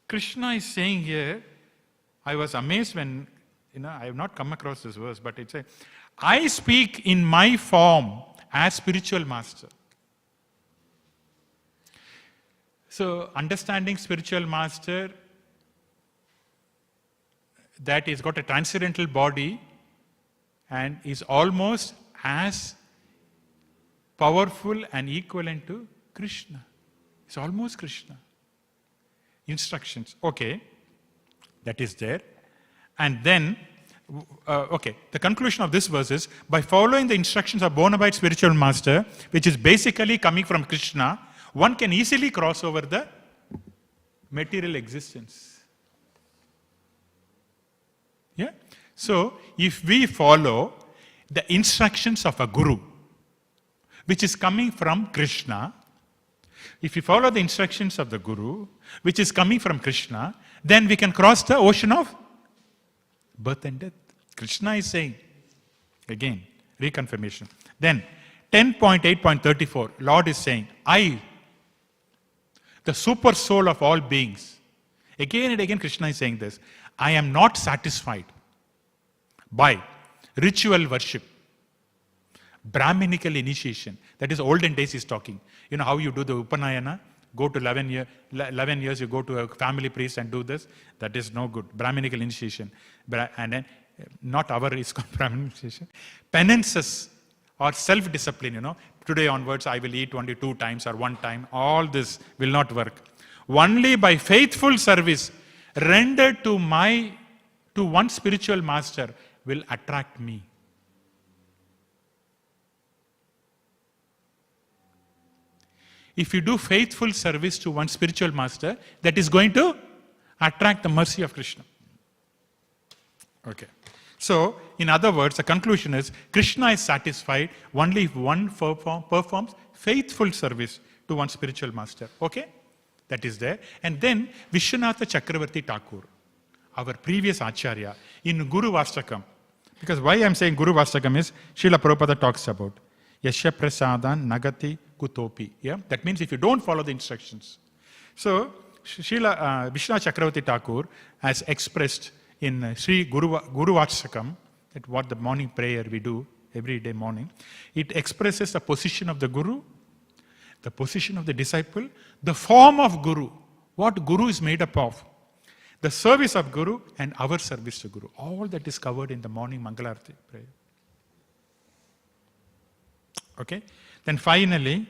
Krishna is saying here, I was amazed when, I have not come across this verse, but it says, I speak in my form as spiritual master. So, understanding spiritual master, that he's got a transcendental body and is almost as powerful and equivalent to Krishna. It's almost Krishna. Instructions. Okay. That is there. And then, the conclusion of this verse is, by following the instructions of bona fide spiritual master, which is basically coming from Krishna, one can easily cross over the material existence. Yeah? So, if we follow the instructions of a guru, which is coming from Krishna, if we follow the instructions of the guru, which is coming from Krishna, then we can cross the ocean of birth and death. Krishna is saying, again, reconfirmation. Then, 10.8.34, Lord is saying, I, the super soul of all beings. Again and again Krishna is saying this. I am not satisfied by ritual worship, Brahminical initiation. That is olden days he's talking. You know how you do the Upanayana? Go to 11 years, you go to a family priest and do this. That is no good. Brahminical initiation. And then, not our ISKCON Brahminical initiation. Penances or self-discipline, Today onwards I will eat only 2 times or 1 time. All this will not work. Only by faithful service rendered to one spiritual master will attract me. If you do faithful service to one spiritual master, that is going to attract the mercy of Krishna. Okay. So, in other words, the conclusion is Krishna is satisfied only if one performs faithful service to one spiritual master. Okay? That is there. And then Vishwanatha Chakravarti Thakur, our previous Acharya, in Guru Vastakam. Because why I am saying Guru Vastakam is, Srila Prabhupada talks about Yasha Prasadan Nagati Kutopi. Yeah? That means if you don't follow the instructions. So, Srila Vishwanath Chakravarti Thakur has expressed in Sri Guru Vastakam, that what the morning prayer we do every day morning, it expresses the position of the Guru, the position of the disciple, the form of Guru, what Guru is made up of, the service of Guru and our service to Guru. All that is covered in the morning Mangalarti prayer. Okay? Then finally,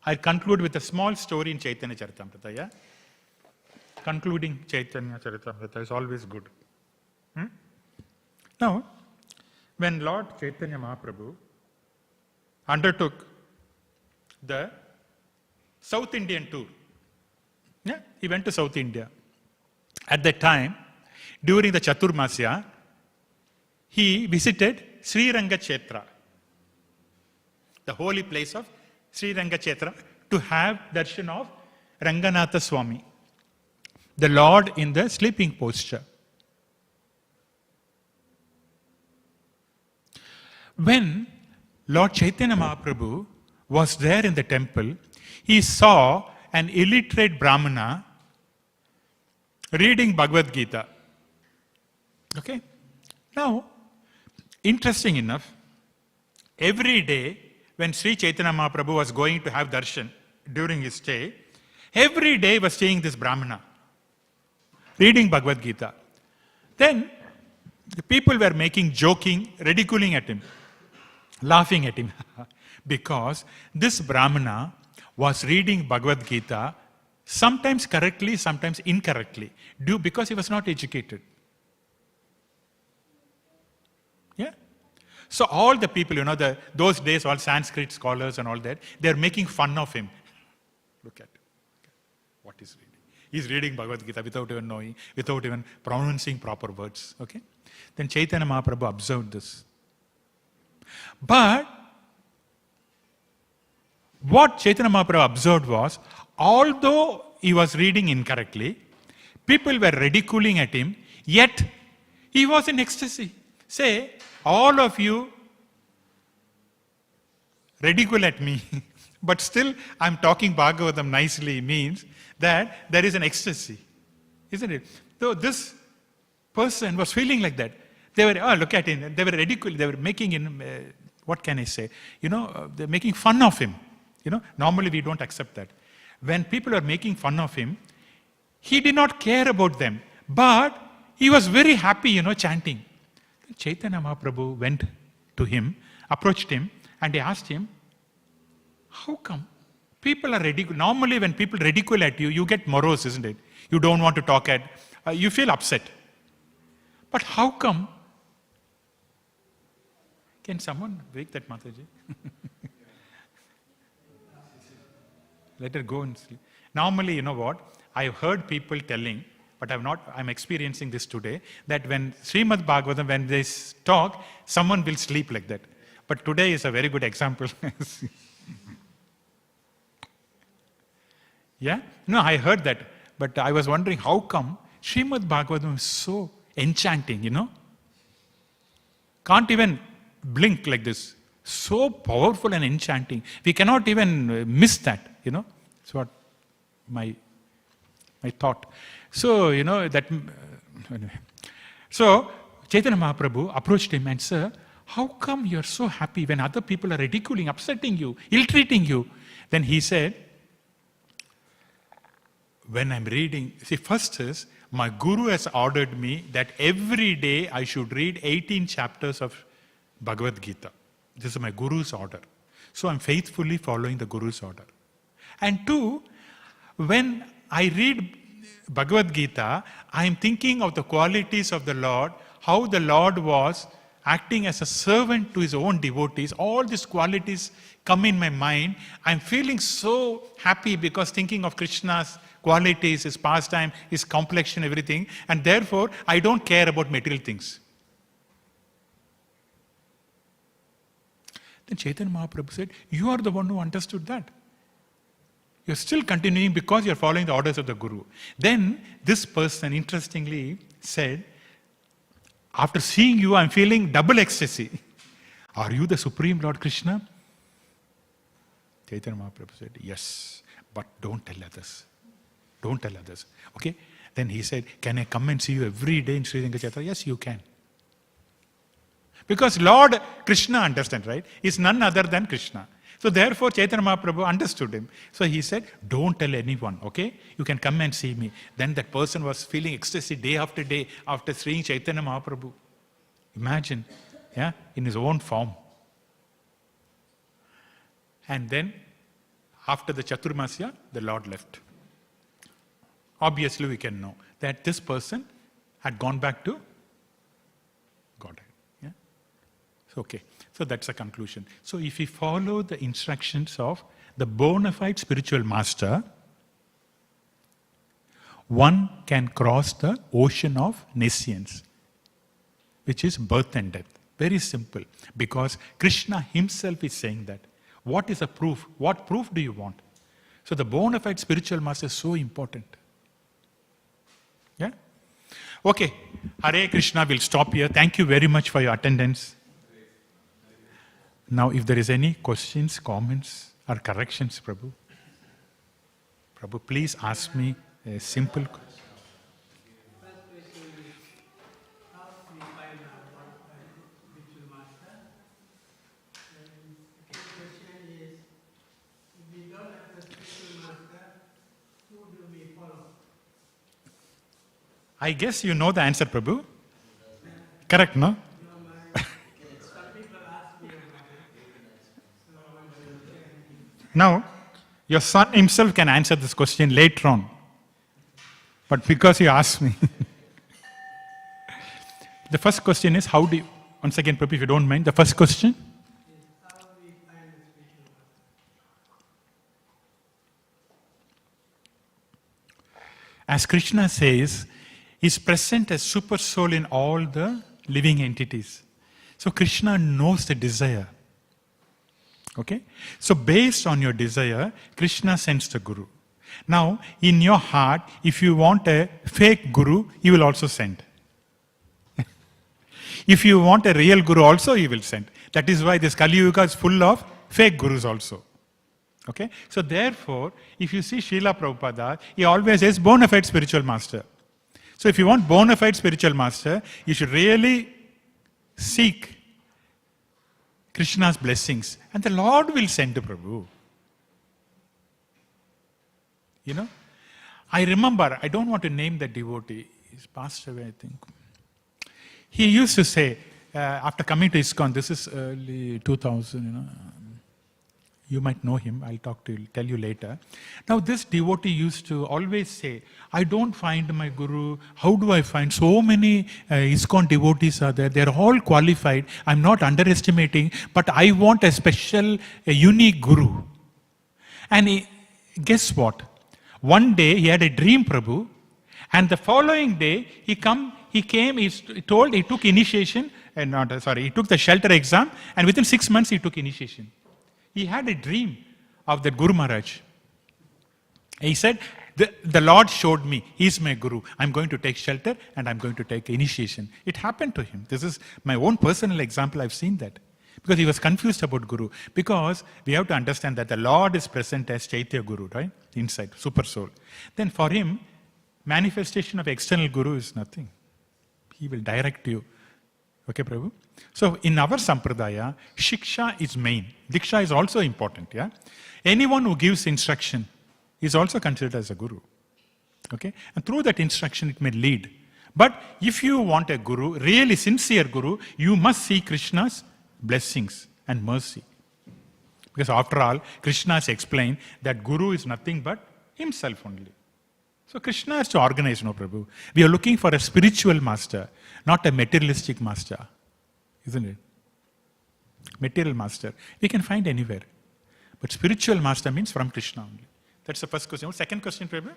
I conclude with a small story in Chaitanya Charitamrita. Yeah? Concluding Chaitanya Charitamrita is always good. Now, when Lord Chaitanya Mahaprabhu undertook the South Indian tour, yeah, he went to South India. At that time, during the Chaturmasya, he visited Sri Rangachetra, the holy place of Sri Rangachetra, to have darshan of Ranganatha Swami, the Lord in the sleeping posture. When Lord Chaitanya Mahaprabhu was there in the temple, he saw an illiterate Brahmana reading Bhagavad Gita. Okay? Now, interesting enough, every day when Sri Chaitanya Mahaprabhu was going to have darshan during his stay, every day was seeing this Brahmana reading Bhagavad Gita. Then the people were joking, ridiculing at him, laughing at him, because this Brahmana was reading Bhagavad Gita, sometimes correctly, sometimes incorrectly, because he was not educated. Yeah? So all the people, those days, all Sanskrit scholars and all that, they're making fun of him. Look at what he's reading. He's reading Bhagavad Gita without even knowing, without even pronouncing proper words. Okay? Then Chaitanya Mahaprabhu observed this. But what Chaitanya Mahaprabhu observed was, although he was reading incorrectly, people were ridiculing at him, yet he was in ecstasy. Say, all of you ridicule at me, but still I'm talking Bhagavatam nicely means that there is an ecstasy. Isn't it? So this person was feeling like that. They were, look at him, they were ridiculing, they were making him, what can I say? They're making fun of him. Normally we don't accept that. When people are making fun of him, he did not care about them, but he was very happy, chanting. Chaitanya Mahaprabhu went to him, approached him, and he asked him, how come people are ridicule? Normally when people ridicule at you, you get morose, isn't it? You don't want to talk you feel upset. But how come? Can someone wake that Mataji? Let her go and sleep. Normally, you know what? I've heard people telling, but I'm experiencing this today, that when Śrīmad Bhāgavatam, when they talk, someone will sleep like that. But today is a very good example. Yeah? No, I heard that. But I was wondering, how come Śrīmad Bhāgavatam is so enchanting, Can't even blink like this. So powerful and enchanting. We cannot even miss that, That's what my thought. So, that... Anyway. So, Chaitanya Mahaprabhu approached him and said, how come you're so happy when other people are ridiculing, upsetting you, ill-treating you? Then he said, when I'm reading... See, first is, my Guru has ordered me that every day I should read 18 chapters of Bhagavad Gita. This is my Guru's order. So I'm faithfully following the Guru's order. And two, when I read Bhagavad Gita, I am thinking of the qualities of the Lord, how the Lord was acting as a servant to his own devotees. All these qualities come in my mind. I'm feeling so happy because thinking of Krishna's qualities, his pastime, his complexion, everything. And therefore, I don't care about material things. Then Chaitanya Mahaprabhu said, you are the one who understood that. You're still continuing because you're following the orders of the Guru. Then this person, interestingly, said, after seeing you, I'm feeling double ecstasy. Are you the Supreme Lord Krishna? Chaitanya Mahaprabhu said, yes, but don't tell others. Don't tell others. Okay? Then he said, can I come and see you every day in Sri Rangachaitra? Yes, you can. Because Lord Krishna, understand, right, is none other than Krishna. So therefore Chaitanya Mahaprabhu understood him. So he said, don't tell anyone, okay? You can come and see me. Then that person was feeling ecstasy day after day after seeing Chaitanya Mahaprabhu. Imagine, yeah, in his own form. And then, after the Chaturmasya, the Lord left. Obviously we can know that this person had gone back to Godhead. Yeah? So, okay. So that's a conclusion. So if we follow the instructions of the bona fide spiritual master, one can cross the ocean of nescience, which is birth and death. Very simple. Because Krishna himself is saying that. What is a proof? What proof do you want? So the bona fide spiritual master is so important. Yeah? Okay. Hare Krishna, will stop here. Thank you very much for your attendance. Now, if there is any questions, comments, or corrections, Prabhu, please ask me a simple question. First question is, how do we find out what spiritual master? And second question is, if we don't have the spiritual master, who do we follow? I guess you know the answer, Prabhu. Correct, no? Now, your son himself can answer this question later on. But because you asked me. The first question is, how do you, once again, Prabhu, if you don't mind, the first question? How do we find the spiritual master? As Krishna says, he is present as super soul in all the living entities. So Krishna knows the desire. Okay? So based on your desire, Krishna sends the Guru. Now, in your heart, if you want a fake Guru, he will also send. If you want a real Guru also, he will send. That is why this Kali Yuga is full of fake Gurus also. Okay? So therefore, if you see Srila Prabhupada, he always says bona fide spiritual master. So if you want bona fide spiritual master, you should really seek Krishna's blessings. And the Lord will send to Prabhu. You know? I remember, I don't want to name the devotee. He's passed away, I think. He used to say, after coming to ISKCON, this is early 2000, you know. You might know him, I'll tell you later. Now this devotee used to always say, I don't find my Guru. How do I find? So many ISKCON devotees are there. They're all qualified. I'm not underestimating, but I want a special, a unique Guru. And guess what? One day he had a dream, Prabhu, and the following day he took initiation, he took the shelter exam, and within 6 months he took initiation. He had a dream of the Guru Maharaj. He said, the Lord showed me, he's my Guru. I'm going to take shelter and I'm going to take initiation. It happened to him. This is my own personal example. I've seen that. Because he was confused about Guru. Because we have to understand that the Lord is present as Chaitya Guru, right? Inside, super soul. Then for him, manifestation of external Guru is nothing. He will direct you. Okay, Prabhu? So in our Sampradaya, Shiksha is main. Diksha is also important, yeah? Anyone who gives instruction is also considered as a Guru. Okay? And through that instruction, it may lead. But if you want a Guru, really sincere Guru, you must see Krishna's blessings and mercy. Because after all, Krishna has explained that Guru is nothing but himself only. So Krishna has to organize, no Prabhu. We are looking for a spiritual master, not a materialistic master. Isn't it? Material master. We can find anywhere. But spiritual master means from Krishna only. That's the first question. Second question, Prabhu?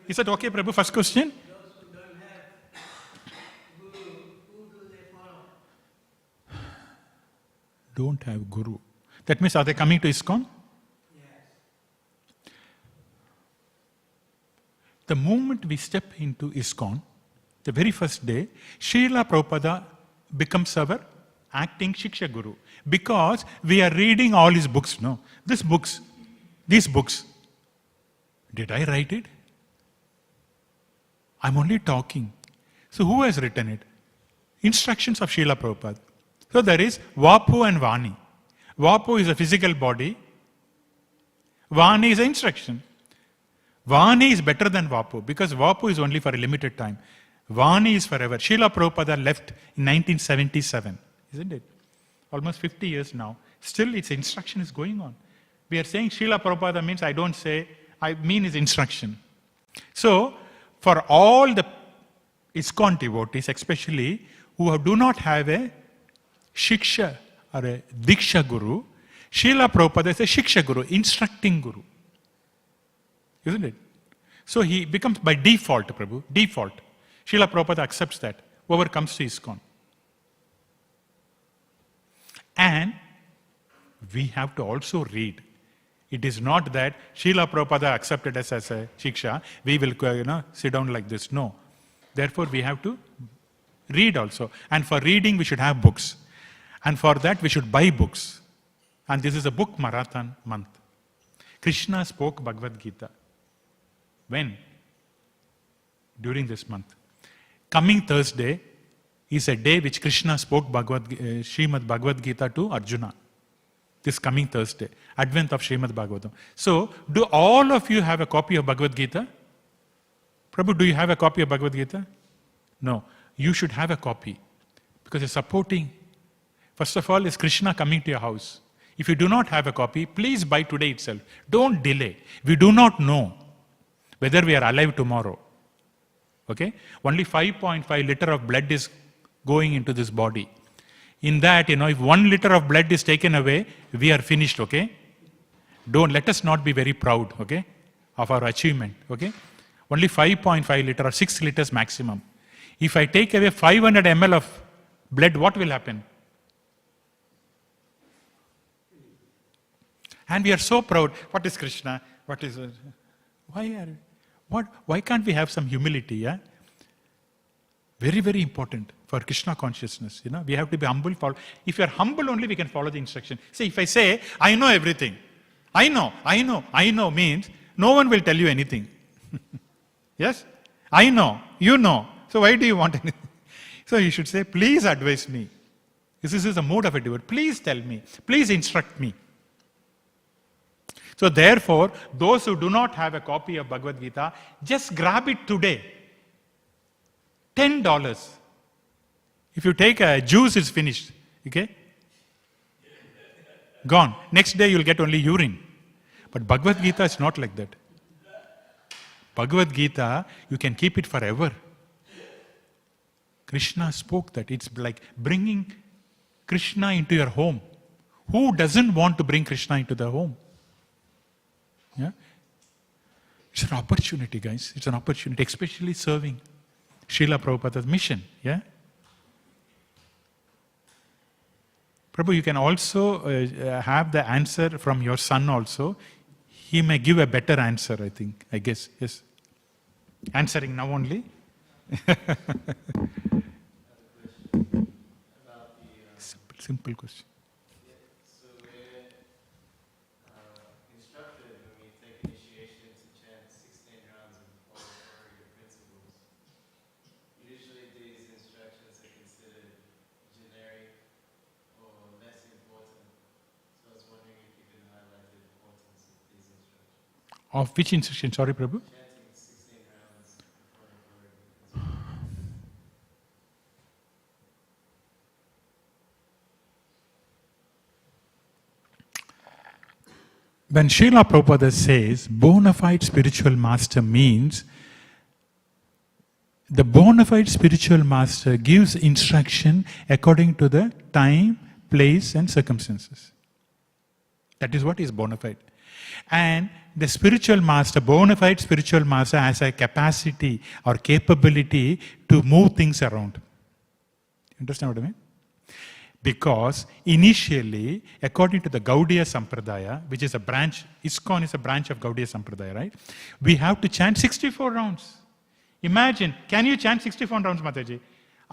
Is that okay, Prabhu? First question? Those who don't have guru, who do they follow? Don't have guru. That means, are they coming to ISKCON? Yes. The moment we step into ISKCON, the very first day, Srila Prabhupada becomes our acting Shiksha Guru. Because we are reading all his books, no? These books, did I write it? I'm only talking. So who has written it? Instructions of Srila Prabhupada. So there is Vapu and Vani. Vapu is a physical body. Vani is an instruction. Vani is better than Vapu because Vapu is only for a limited time. Vani is forever. Srila Prabhupada left in 1977, isn't it? Almost 50 years now. Still its instruction is going on. We are saying Srila Prabhupada means I don't say, I mean his instruction. So, for all the ISKCON devotees, especially who do not have a Shiksha or a Diksha Guru, Srila Prabhupada is a Shiksha Guru, instructing Guru. Isn't it? So he becomes by default, Prabhu, default. Srila Prabhupada accepts that. Whoever comes to ISKCON. And we have to also read. It is not that Srila Prabhupada accepted us as a Shiksha, we will sit down like this. No. Therefore we have to read also. And for reading we should have books. And for that we should buy books. And this is a book marathon month. Krishna spoke Bhagavad Gita. When? During this month. Coming Thursday is a day which Krishna spoke Śrīmad Bhāgavatam Gita to Arjuna. This coming Thursday, Advent of Śrīmad Bhāgavatam. So, do all of you have a copy of Bhagavad Gita? Prabhu, do you have a copy of Bhagavad Gita? No. You should have a copy. Because you're supporting. First of all, is Krishna coming to your house. If you do not have a copy, please buy today itself. Don't delay. We do not know whether we are alive tomorrow. Okay? Only 5.5 liter of blood is going into this body. In that, if 1 liter of blood is taken away, we are finished, okay? Let us not be very proud, okay, of our achievement, okay? Only 5.5 liter or 6 liters maximum. If I take away 500 ml of blood, what will happen? And we are so proud. What is Krishna? What is... Why can't we have some humility, yeah? Very, very important for Krishna consciousness. We have to be humble. If you are humble only, we can follow the instruction. See, if I say, I know everything. I know means no one will tell you anything. Yes? I know. You know. So why do you want anything? So you should say, please advise me. This is the mode of a devotee. Please tell me. Please instruct me. So therefore, those who do not have a copy of Bhagavad Gita, just grab it today. $10. If you take a juice, it's finished. Okay? Gone. Next day you'll get only urine. But Bhagavad Gita is not like that. Bhagavad Gita, you can keep it forever. Krishna spoke that. It's like bringing Krishna into your home. Who doesn't want to bring Krishna into their home? Yeah? It's an opportunity, guys. It's an opportunity, especially serving Srila Prabhupada's mission. Yeah? Prabhu, you can also have the answer from your son also. He may give a better answer, I guess. Yes. Answering now only. Simple question. Of which instruction? Sorry, Prabhu? When Srila Prabhupada says bona fide spiritual master means the bona fide spiritual master gives instruction according to the time, place and circumstances. That is what is bona fide. And the spiritual master, bona fide spiritual master, has a capacity or capability to move things around. Understand what I mean? Because initially, according to the Gaudiya Sampradaya, which is a branch, ISKCON is a branch of Gaudiya Sampradaya, right? We have to chant 64 rounds. Imagine, can you chant 64 rounds, Mataji?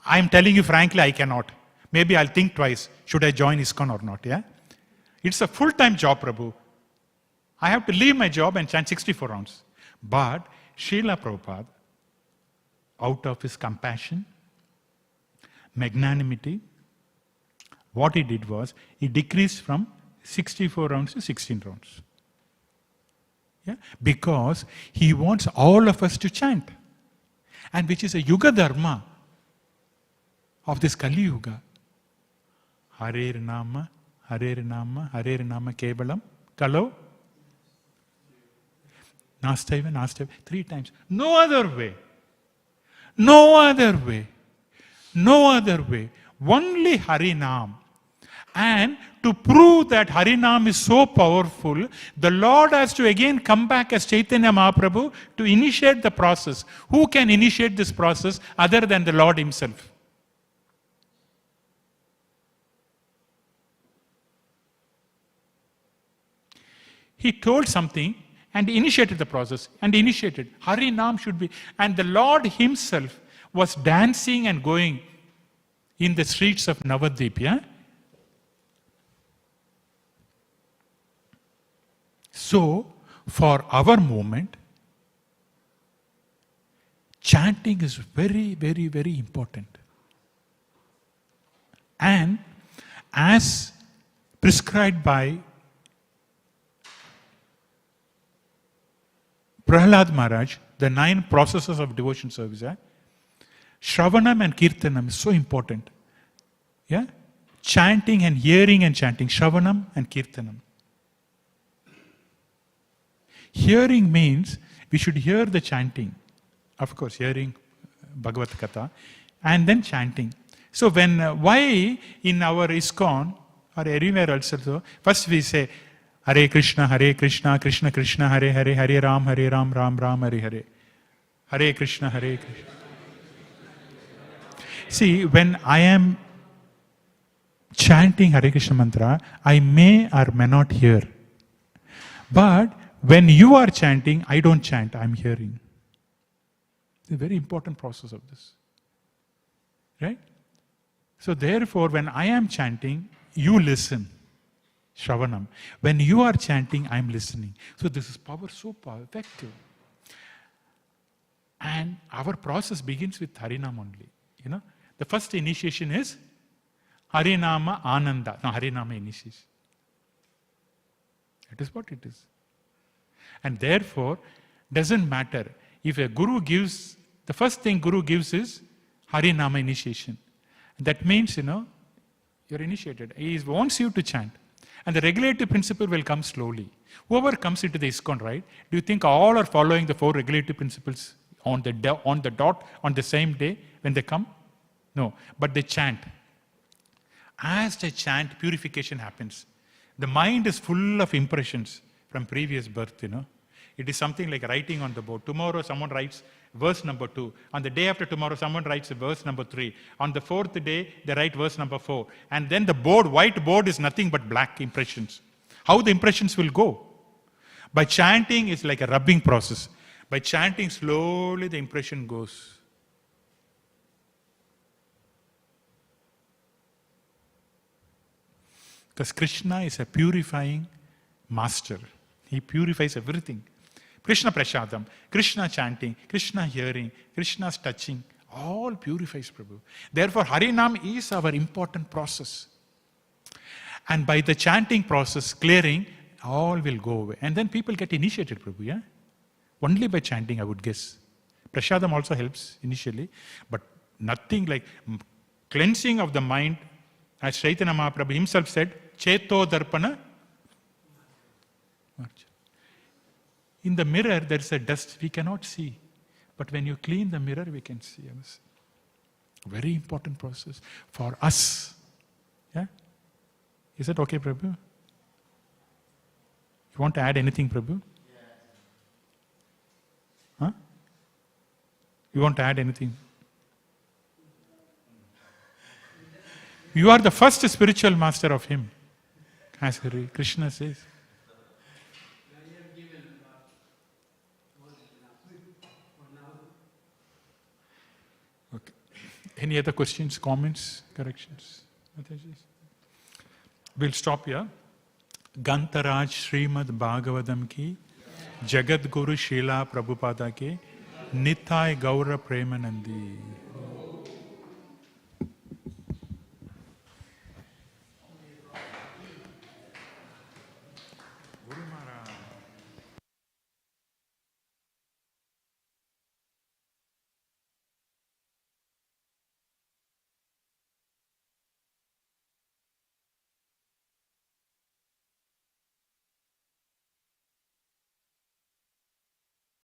I'm telling you frankly, I cannot. Maybe I'll think twice, should I join ISKCON or not, yeah? It's a full-time job, Prabhu. I have to leave my job and chant 64 rounds. But Srila Prabhupada, out of his compassion, magnanimity, what he did was, he decreased from 64 rounds to 16 rounds. Yeah? Because he wants all of us to chant. And which is a Yuga Dharma of this Kali Yuga. Hare Nama, Hare Nama, Hare Nama Kevalam, Kalo, Nastaiva, Nastaiva, 3 times. No other way. No other way. No other way. Only Harinam. And to prove that Harinam is so powerful, the Lord has to again come back as Chaitanya Mahaprabhu to initiate the process. Who can initiate this process other than the Lord himself? He told something and initiated the process. And initiated. Harinam should be. And the Lord himself was dancing and going in the streets of Navadvip. Yeah? So, for our movement, chanting is very, very, very important. And as prescribed by Prahlad Maharaj, the 9 processes of devotion service, Shravanam and Kirtanam is so important. Yeah? Chanting and hearing and chanting, Shravanam and Kirtanam. Hearing means we should hear the chanting. Of course, hearing Bhagavad Katha and then chanting. So why in our ISKCON or everywhere also, first we say Hare Krishna, Krishna Krishna, Hare Hare, Hare Ram, Ram Ram, Hare Hare. Hare Krishna, Hare Krishna. See, when I am chanting Hare Krishna mantra, I may or may not hear. But when you are chanting, I don't chant, I am hearing. It's a very important process of this. Right? So therefore, when I am chanting, you listen. Shravanam. When you are chanting, I am listening. So this is power, so powerful, effective. And our process begins with Harinam only. You know, the first initiation is Harinama Ananda. No, Harinama initiation. That is what it is. And therefore, doesn't matter. If a guru gives, the first thing guru gives is Harinama initiation. That means, you're initiated. He wants you to chant. And the regulative principle will come slowly. Whoever comes into the ISKCON, right? Do you think all are following the 4 regulative principles on the dot, on the same day when they come? No. But they chant. As they chant, purification happens. The mind is full of impressions from previous birth, It is something like writing on the board. Tomorrow someone writes verse number 2. On the day after tomorrow someone writes verse number 3. On the 4th day they write verse number 4. And then the board, white board, is nothing but black impressions. How the impressions will go? By chanting is like a rubbing process. By chanting slowly the impression goes. Because Krishna is a purifying master. He purifies everything. Krishna Prashadam, Krishna chanting, Krishna hearing, Krishna's touching, all purifies Prabhu. Therefore, Harinam is our important process. And by the chanting process, clearing, all will go away. And then people get initiated, Prabhu, yeah? Only by chanting, I would guess. Prashadam also helps initially, but nothing like cleansing of the mind, as Chaitanya Mahaprabhu himself said, Cheto Darpana. In the mirror, there is a dust we cannot see. But when you clean the mirror, we can see. Very important process for us. Yeah? Is that okay, Prabhu? You want to add anything, Prabhu? Yes. You want to add anything? You are the first spiritual master of him, as Krishna says. Okay. Any other questions, comments, corrections? We'll stop here. Gantaraj Śrīmad Bhāgavatam ki, Jagat Guru Srila Prabhupada ki, Nitai Gaura Premanandi.